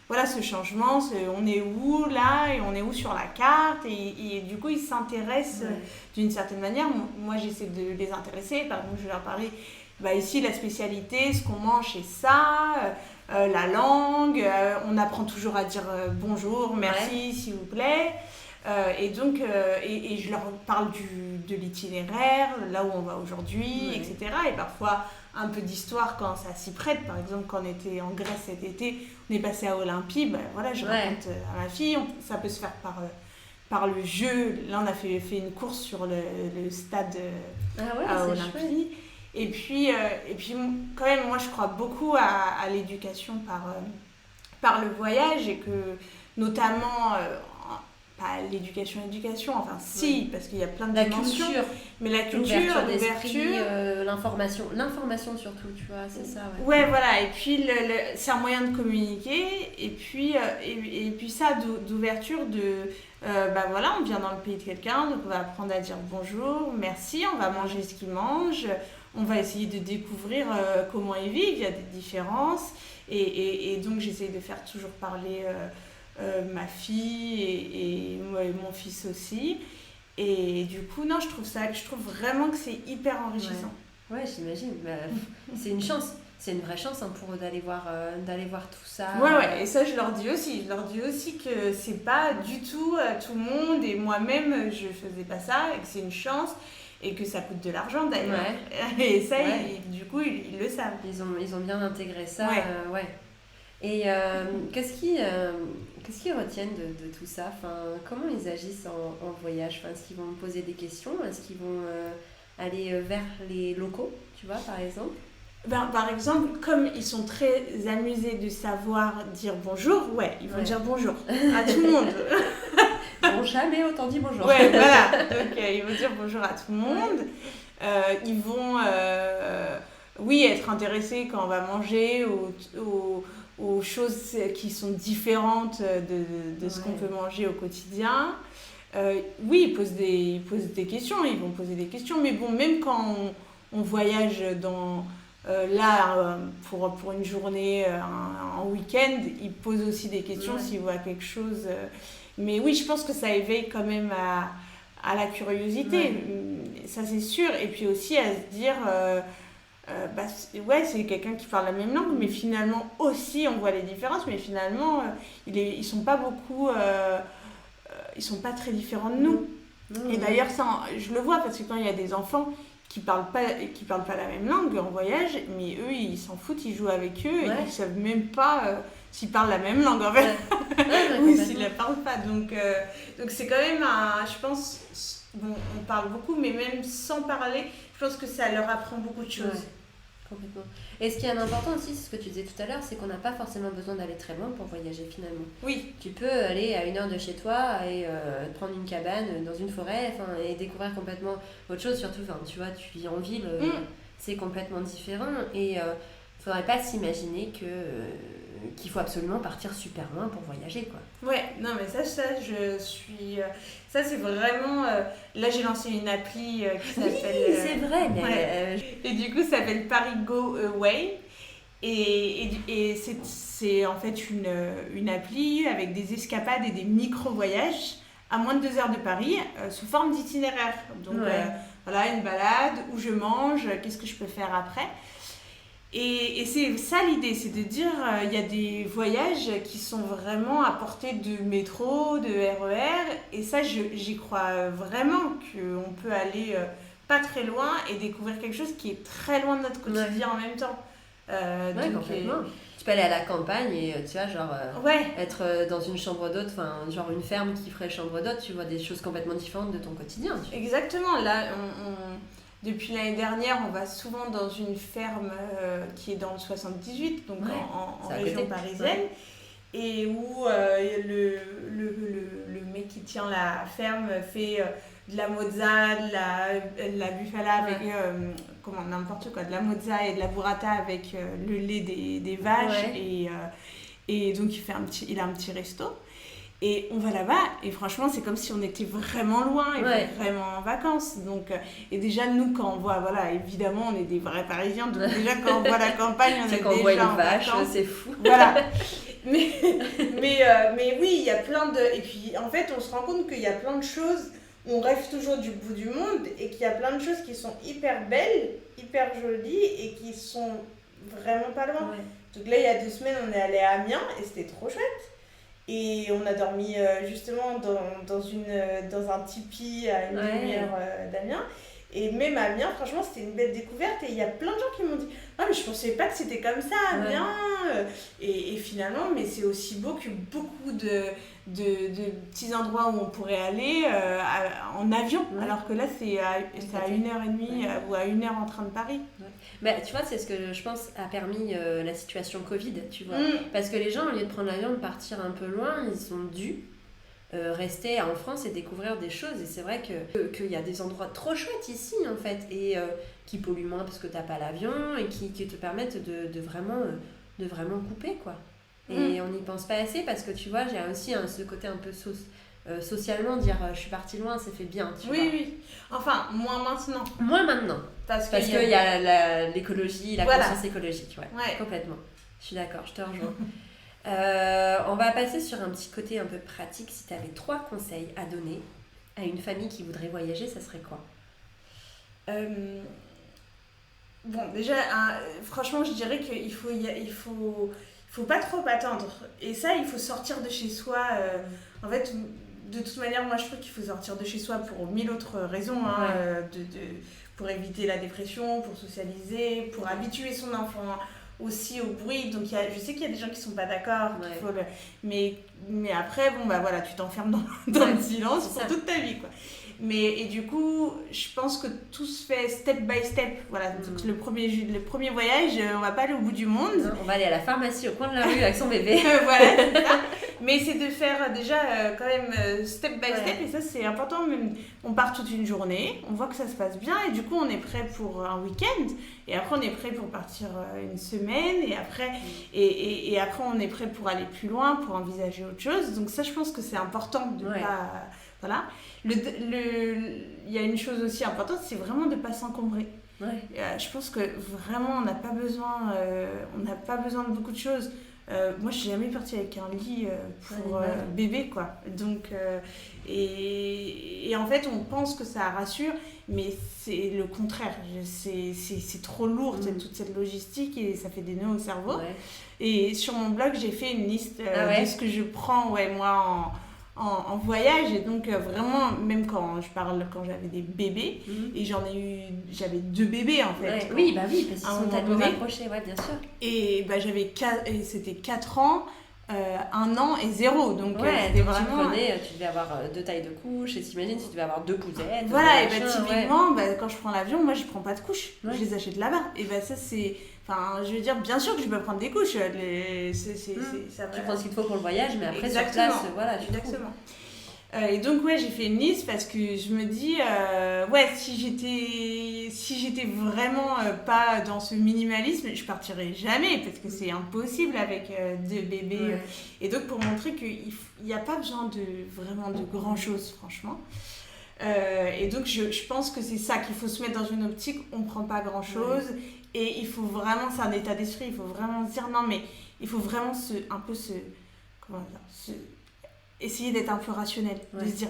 Ce changement, on est où là, et on est où sur la carte, et du coup, ils s'intéressent d'une certaine manière. Moi, j'essaie de les intéresser. Par exemple, je vais leur parler, ici, la spécialité, ce qu'on mange, c'est ça. La langue, on apprend toujours à dire bonjour, merci, s'il vous plaît. Et donc, et je leur parle de l'itinéraire, là où on va aujourd'hui, etc. Et parfois un peu d'histoire quand ça s'y prête. Par exemple, quand on était en Grèce cet été, on est passé à Olympie, je raconte à ma fille, ça peut se faire par le jeu. Là, on a fait une course sur le stade à Olympie. Et puis, quand même, moi, je crois beaucoup à l'éducation par le voyage, et que, notamment, pas l'éducation, enfin, si, parce qu'il y a plein de dimensions. Culture. Mais la culture, l'ouverture, l'information surtout, tu vois, c'est ça. Et puis, c'est un moyen de communiquer, et puis ça, d'ouverture, on vient dans le pays de quelqu'un, donc on va apprendre à dire bonjour, merci, on va manger ce qu'il mange. On va essayer de découvrir comment ils vivent, il y a des différences. Et donc, j'essaye de faire toujours parler ma fille et mon fils aussi. Et du coup, je trouve vraiment que c'est hyper enrichissant. Ouais, j'imagine. C'est une chance. C'est une vraie chance pour eux d'aller voir tout ça. Et ça, je leur dis aussi. Je leur dis aussi que c'est pas du tout tout le monde. Et moi-même, je faisais pas ça. Et que c'est une chance. Et que ça coûte de l'argent d'ailleurs. Et ça, du coup, ils le savent. Ils ont bien intégré ça. Et qu'est-ce qu'ils retiennent de tout ça? Comment ils agissent en voyage? Est-ce qu'ils vont poser des questions? Est-ce qu'ils vont aller vers les locaux, tu vois, par exemple? Par exemple, comme ils sont très amusés de savoir dire bonjour, ils vont dire bonjour à tout le monde. Ils n'ont jamais autant dit bonjour. Donc ils vont dire bonjour à tout le monde. Ils vont oui, être intéressé quand on va manger aux choses qui sont différentes de ce qu'on peut manger au quotidien. Oui, ils posent des questions, ils vont poser des questions, mais bon, même quand on voyage pour une journée, un week-end, ils posent aussi des questions s'ils voient quelque chose. Mais oui, je pense que ça éveille quand même à la curiosité, ça c'est sûr, et puis aussi à se dire... c'est quelqu'un qui parle la même langue, mais finalement aussi on voit les différences, mais finalement ils sont pas beaucoup, ils sont pas très différents de nous. Et d'ailleurs ça, je le vois parce que quand il y a des enfants qui parlent pas la même langue en voyage, mais eux ils s'en foutent, ils jouent avec eux et ils savent même pas s'ils parlent la même langue en fait, ou s'ils la parlent pas. Donc c'est quand même je pense, bon, on parle beaucoup, mais même sans parler, je pense que ça leur apprend beaucoup de choses. Complètement. Et ce qui est important aussi, c'est ce que tu disais tout à l'heure, c'est qu'on n'a pas forcément besoin d'aller très loin pour voyager finalement. Oui. Tu peux aller à 1 heure de chez toi et prendre une cabane dans une forêt et découvrir complètement autre chose. Surtout, tu vois, tu vis en ville, c'est complètement différent. Et il ne faudrait pas s'imaginer qu'il faut absolument partir super loin pour voyager, quoi. Ouais, non mais ça je suis... ça c'est vraiment... là j'ai lancé une appli qui s'appelle... Oui, c'est vrai, mais... Et du coup ça s'appelle Paris Go Away. Et c'est en fait une appli avec des escapades et des micro-voyages à moins de 2 heures de Paris sous forme d'itinéraire. Donc voilà, une balade où je mange, qu'est-ce que je peux faire après. Et c'est ça l'idée, c'est de dire il y a des voyages qui sont vraiment à portée de métro, de RER, et ça j'y crois vraiment qu'on peut aller pas très loin et découvrir quelque chose qui est très loin de notre quotidien en même temps. Complètement. Tu peux aller à la campagne et tu vois, genre être dans une chambre d'hôte, genre une ferme qui ferait chambre d'hôte, tu vois des choses complètement différentes de ton quotidien. Exactement, là depuis l'année dernière, on va souvent dans une ferme qui est dans le 78, donc en région parisienne, et où le mec qui tient la ferme fait de la mozza, de la bufala avec n'importe quoi, de la mozza et de la burrata avec le lait des vaches, et donc il a un petit resto. Et on va là-bas, et franchement, c'est comme si on était vraiment loin et vraiment en vacances. Donc, et déjà, nous, quand on voit, évidemment, on est des vrais Parisiens, donc déjà, quand on voit la campagne, on est quand déjà on voit une en vache, vacances. C'est fou. Voilà. Mais oui, il y a plein de... Et puis, en fait, on se rend compte qu'il y a plein de choses, on rêve toujours du bout du monde, et qu'il y a plein de choses qui sont hyper belles, hyper jolies, et qui sont vraiment pas loin. Donc là, il y a 2 semaines, on est allé à Amiens, et c'était trop chouette. Et on a dormi justement dans un tipi à une demi-heure d'Amiens. Et même à Amiens, franchement, c'était une belle découverte. Et il y a plein de gens qui m'ont dit « Ah, mais je pensais pas que c'était comme ça, Amiens !» Et finalement, mais c'est aussi beau que beaucoup de petits endroits où on pourrait aller en avion. Alors que là, c'est à 1h30 ou à 1 heure en train de Paris. Mais tu vois, c'est ce que je pense a permis la situation Covid, tu vois. Parce que les gens, au lieu de prendre l'avion, de partir un peu loin, ils ont dû rester en France et découvrir des choses. Et c'est vrai qu'il y a des endroits trop chouettes ici, en fait, et qui polluent moins parce que t'as pas l'avion et qui te permettent de vraiment couper, quoi. Et on n'y pense pas assez parce que, tu vois, j'ai aussi ce côté un peu socialement, dire je suis partie loin, ça fait bien, tu vois. Oui. Enfin, moins maintenant. Moins maintenant. Parce qu'il y a l'écologie, la conscience écologique, complètement. Je suis d'accord, je te rejoins. On va passer sur un petit côté un peu pratique. Si tu avais 3 conseils à donner à une famille qui voudrait voyager, ça serait quoi ? Bon, déjà, franchement, je dirais qu'il faut pas trop attendre. Et ça, il faut sortir de chez soi. En fait, de toute manière, moi, je trouve qu'il faut sortir de chez soi pour 1000 autres raisons. Pour éviter la dépression, pour socialiser, pour habituer son enfant aussi au bruit. Donc, je sais qu'il y a des gens qui sont pas d'accord, mais Mais après, bon, bah voilà, tu t'enfermes dans le silence pour toute ta vie, quoi. Et du coup, je pense que tout se fait step by step. Voilà, donc le premier voyage, on va pas aller au bout du monde. Non, on va aller à la pharmacie au coin de la rue avec son bébé. Voilà, c'est ça. Mais c'est de faire déjà quand même step by step, et ça c'est important. Même, on part toute une journée, on voit que ça se passe bien, et du coup on est prêt pour un week-end, et après on est prêt pour partir une semaine, et après, et après on est prêt pour aller plus loin, pour envisager autre chose. Donc ça, je pense que c'est important de pas... Voilà. Il y a une chose aussi importante, c'est vraiment de ne pas s'encombrer. Je pense que vraiment on n'a pas besoin de beaucoup de choses. Moi, je suis jamais partie avec un lit pour bébé, quoi. Donc, et en fait, on pense que ça rassure, mais c'est le contraire. C'est trop lourd, toute cette logistique, et ça fait des nœuds au cerveau. Et sur mon blog, j'ai fait une liste de ce que je prends, moi, en voyage. Et donc vraiment, même quand j'avais des bébés, et j'avais 2 bébés en fait. Oui, bah oui, parce qu'ils sont tellement rapprochés, bien sûr. Et c'était 4 ans, 1 an et 0. Donc c'était vraiment... Tu devais avoir 2 tailles de couches, et t'imagines, tu devais avoir 2 pouzettes. Voilà, et typiquement, quand je prends l'avion, moi je prends pas de couches, je les achète là-bas. Et ça c'est... Enfin, je veux dire, bien sûr que je peux prendre des couches. Ça tu prends ce qu'il te faut pour le voyage, mais après sur place, tu exactement. Et donc j'ai fait une liste parce que je me dis si j'étais vraiment pas dans ce minimalisme, je partirais jamais, parce que c'est impossible avec 2 bébés. Et donc pour montrer qu'il n'y a pas besoin vraiment de grand chose, franchement. Et donc je pense que c'est ça qu'il faut se mettre dans une optique, on prend pas grand chose, et il faut vraiment, c'est un état d'esprit, il faut vraiment se dire non, mais il faut vraiment essayer d'être un peu rationnel, de se dire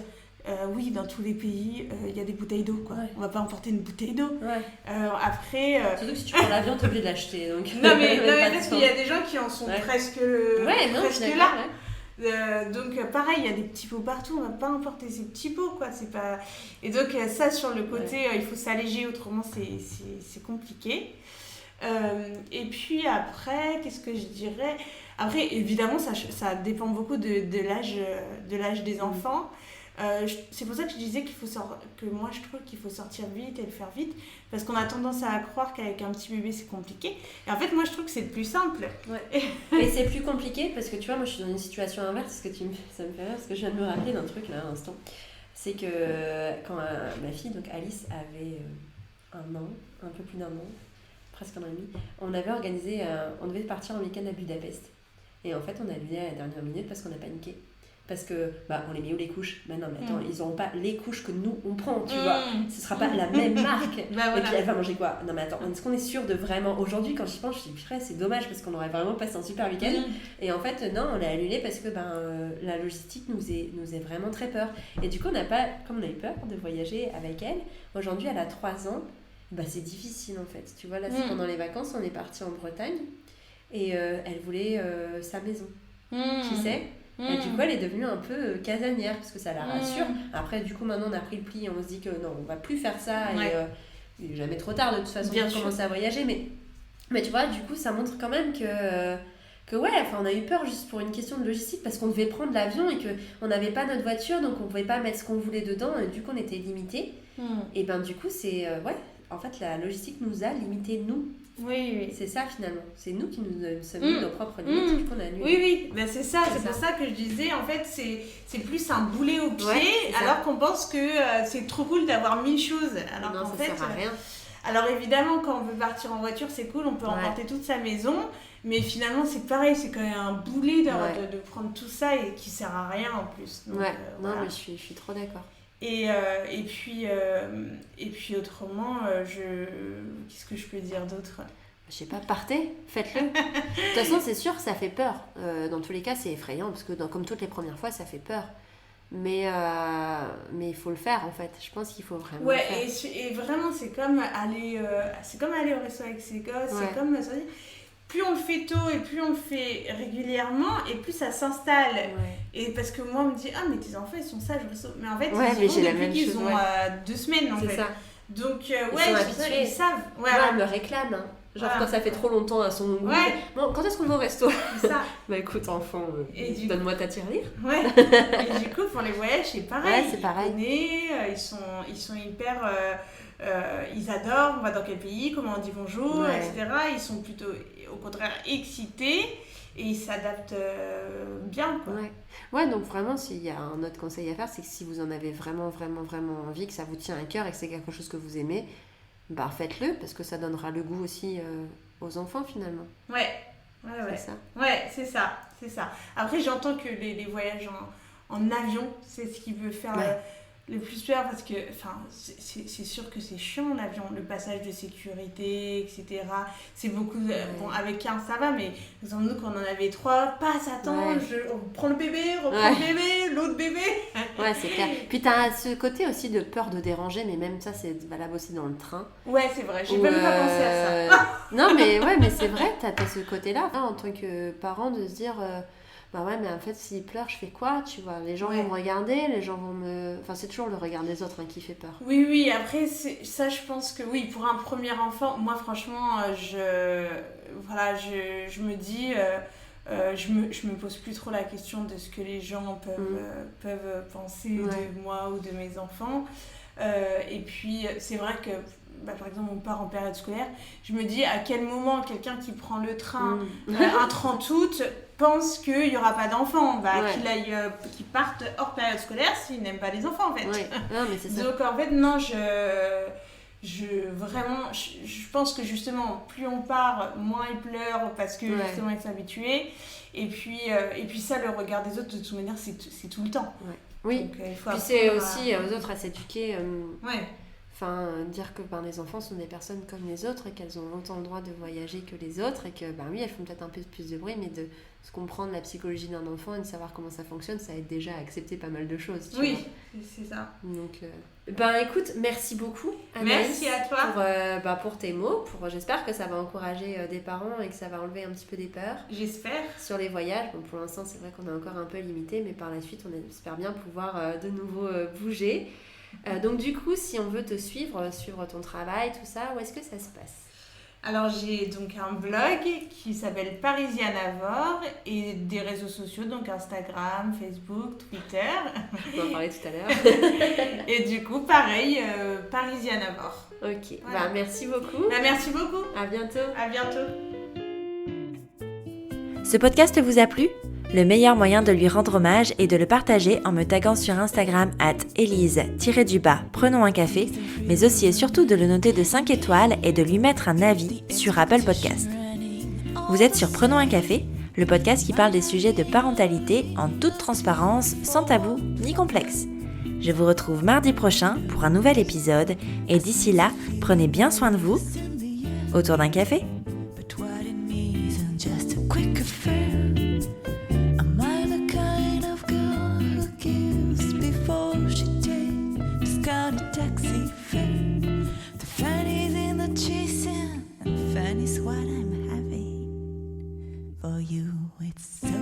oui, dans tous les pays il y a des bouteilles d'eau, quoi. On va pas emporter une bouteille d'eau. Après surtout que si tu prends l'avion, t'es obligé de l'acheter, donc non mais parce qu'il y a des gens qui en sont presque là. Donc pareil, il y a des petits pots partout, on va pas emporter ces petits pots, quoi. C'est pas... Et donc ça, sur le côté il faut s'alléger, autrement c'est compliqué. Et puis après, qu'est-ce que je dirais? Après, évidemment, ça dépend beaucoup de l'âge des enfants. C'est pour ça que je disais que moi je trouve qu'il faut sortir vite et le faire vite, parce qu'on a tendance à croire qu'avec un petit bébé c'est compliqué, et en fait moi je trouve que c'est le plus simple. Et c'est plus compliqué parce que tu vois, moi je suis dans une situation inverse, ça me fait rire, parce que je viens de me rappeler d'un truc là à l'instant. C'est que quand ma fille, donc Alice, avait 1 an, un peu plus d'1 an, presque 1 an et demi, on avait organisé, on devait partir en week-end à Budapest, et en fait on a annulé à la dernière minute parce qu'on a paniqué. Parce que, on les met où les couches? Non, mais attends, ils n'auront pas les couches que nous, on prend, tu vois. Ce ne sera pas la même marque. Et puis, elle va manger quoi? Non, mais attends, est-ce qu'on est sûr de vraiment... Aujourd'hui, quand j'y pense, je me dis, c'est dommage, parce qu'on aurait vraiment passé un super week-end. Et en fait, non, on l'a annulé parce que la logistique nous est vraiment très peur. Et du coup, comme on a eu peur de voyager avec elle, aujourd'hui, elle a 3 ans, c'est difficile, en fait. Tu vois, là, c'est pendant les vacances, on est parti en Bretagne, et elle voulait sa maison. Tu sais? Et du coup, elle est devenue un peu casanière, parce que ça la rassure. Après, du coup, maintenant, on a pris le pli et on se dit que non, on va plus faire ça. Et il n'est jamais trop tard, de toute façon, pour commencer à voyager. Mais tu vois, du coup, ça montre quand même on a eu peur juste pour une question de logistique, parce qu'on devait prendre l'avion et qu'on n'avait pas notre voiture, donc on ne pouvait pas mettre ce qu'on voulait dedans. Et du coup, on était limité. Et du coup, c'est... en fait, la logistique nous a limité, nous. Oui. C'est ça, finalement. C'est nous qui nous sommes mis nos propres limites, du coup, on a annulé. Oui. C'est ça. C'est pour ça que je disais, en fait, c'est plus un boulet au pied, alors qu'on pense que c'est trop cool d'avoir 1000 choses. Alors non, qu'en ça fait, sert à rien. Alors évidemment, quand on veut partir en voiture, c'est cool, on peut emporter toute sa maison, mais finalement, c'est pareil, c'est quand même un boulet de prendre tout ça, et qui sert à rien en plus. Donc, non, mais je suis trop d'accord. Et puis autrement, qu'est-ce que je peux dire d'autre? Je sais pas, partez, faites-le. De toute façon, c'est sûr, ça fait peur. Dans tous les cas, c'est effrayant, parce que comme toutes les premières fois, ça fait peur. Mais il faut le faire, en fait. Je pense qu'il faut vraiment le faire. Et vraiment, c'est comme aller au resto avec ses gosses. C'est comme ça. Plus on le fait tôt et plus on le fait régulièrement, et plus ça s'installe. Et parce que moi, on me dit, mais tes enfants, ils sont sages. Mais en fait, depuis qu'ils ont 2 semaines, en fait. Ça. Donc, ils sont habitués. ils savent. Elle me réclame. Genre quand ça fait trop longtemps à son goût. Ouais. Bon, quand est-ce qu'on va au resto? C'est ça. Bah écoute, enfant, donne-moi ta tirelire. Ouais. Et du coup, pour les voyages, c'est pareil. Ouais, c'est pareil. Ils sont hyper... ils adorent, on va dans quel pays, comment on dit bonjour, etc. Ils sont plutôt, au contraire, excités et ils s'adaptent bien, quoi. Ouais, donc vraiment, s'il y a un autre conseil à faire, c'est que si vous en avez vraiment, vraiment, vraiment envie, que ça vous tient à cœur et que c'est quelque chose que vous aimez, bah faites-le, parce que ça donnera le goût aussi aux enfants, finalement. Ouais. C'est ça. Ouais, c'est ça. Après, j'entends que les voyages en avion, c'est ce qui veut faire le plus peur, parce que c'est sûr que c'est chiant l'avion, le passage de sécurité, etc. C'est beaucoup... Bon, avec un, ça va, mais par exemple, nous, quand on en avait 3, attends, on prend le bébé, reprend le bébé, l'autre bébé. Ouais, c'est clair. Puis t'as ce côté aussi de peur de déranger, mais même ça, c'est valable aussi dans le train. Ouais, c'est vrai, j'ai même pas pensé à ça. Non, mais c'est vrai, t'as ce côté-là, en tant que parent, de se dire... bah ouais, mais en fait, s'il pleure, je fais quoi, tu vois? Les gens vont me regarder, les gens vont me... Enfin, c'est toujours le regard des autres qui fait peur. Oui, après, ça, je pense que oui, pour un premier enfant, moi, franchement, je me dis... je me pose plus trop la question de ce que les gens peuvent penser de moi ou de mes enfants. Et puis, c'est vrai que... par exemple, on part en période scolaire, je me dis à quel moment quelqu'un qui prend le train un 30 août pense qu'il n'y aura pas d'enfants, qu'il parte hors période scolaire s'il n'aime pas les enfants, en fait. Non, mais c'est ça. Donc, en fait, non, je pense que justement, plus on part, moins ils pleurent parce que justement, ils sont habitués. Et puis ça, le regard des autres, de toute manière, c'est tout le temps. Oui, donc, il faut puis c'est aussi aux autres à s'éduquer. Enfin, dire que les enfants sont des personnes comme les autres et qu'elles ont autant le droit de voyager que les autres et que, oui, elles font peut-être un peu plus de bruit, mais de se comprendre la psychologie d'un enfant et de savoir comment ça fonctionne, ça aide déjà à accepter pas mal de choses. Tu vois. C'est ça. Donc, écoute, merci beaucoup, Merci Anaïs, à toi. pour tes mots. J'espère que ça va encourager des parents et que ça va enlever un petit peu des peurs. J'espère. Sur les voyages. Bon, pour l'instant, c'est vrai qu'on est encore un peu limité, mais par la suite, on espère bien pouvoir de nouveau bouger. Donc du coup, si on veut te suivre ton travail, tout ça, où est-ce que ça se passe? Alors j'ai donc un blog qui s'appelle Parisianavore et des réseaux sociaux, donc Instagram, Facebook, Twitter. On va en parler tout à l'heure. Et du coup, pareil, Parisianavore. Ok, voilà. Merci beaucoup. Merci beaucoup. À bientôt. À bientôt. Ce podcast vous a plu ? Le meilleur moyen de lui rendre hommage est de le partager en me taguant sur Instagram @Elise_prenons un café, mais aussi et surtout de le noter de 5 étoiles et de lui mettre un avis sur Apple Podcast. Vous êtes sur Prenons un café, le podcast qui parle des sujets de parentalité en toute transparence, sans tabou ni complexe. Je vous retrouve mardi prochain pour un nouvel épisode et d'ici là, prenez bien soin de vous autour d'un café. Taxi fare. The fun is in the chasing, and fun is what I'm having. For you, it's so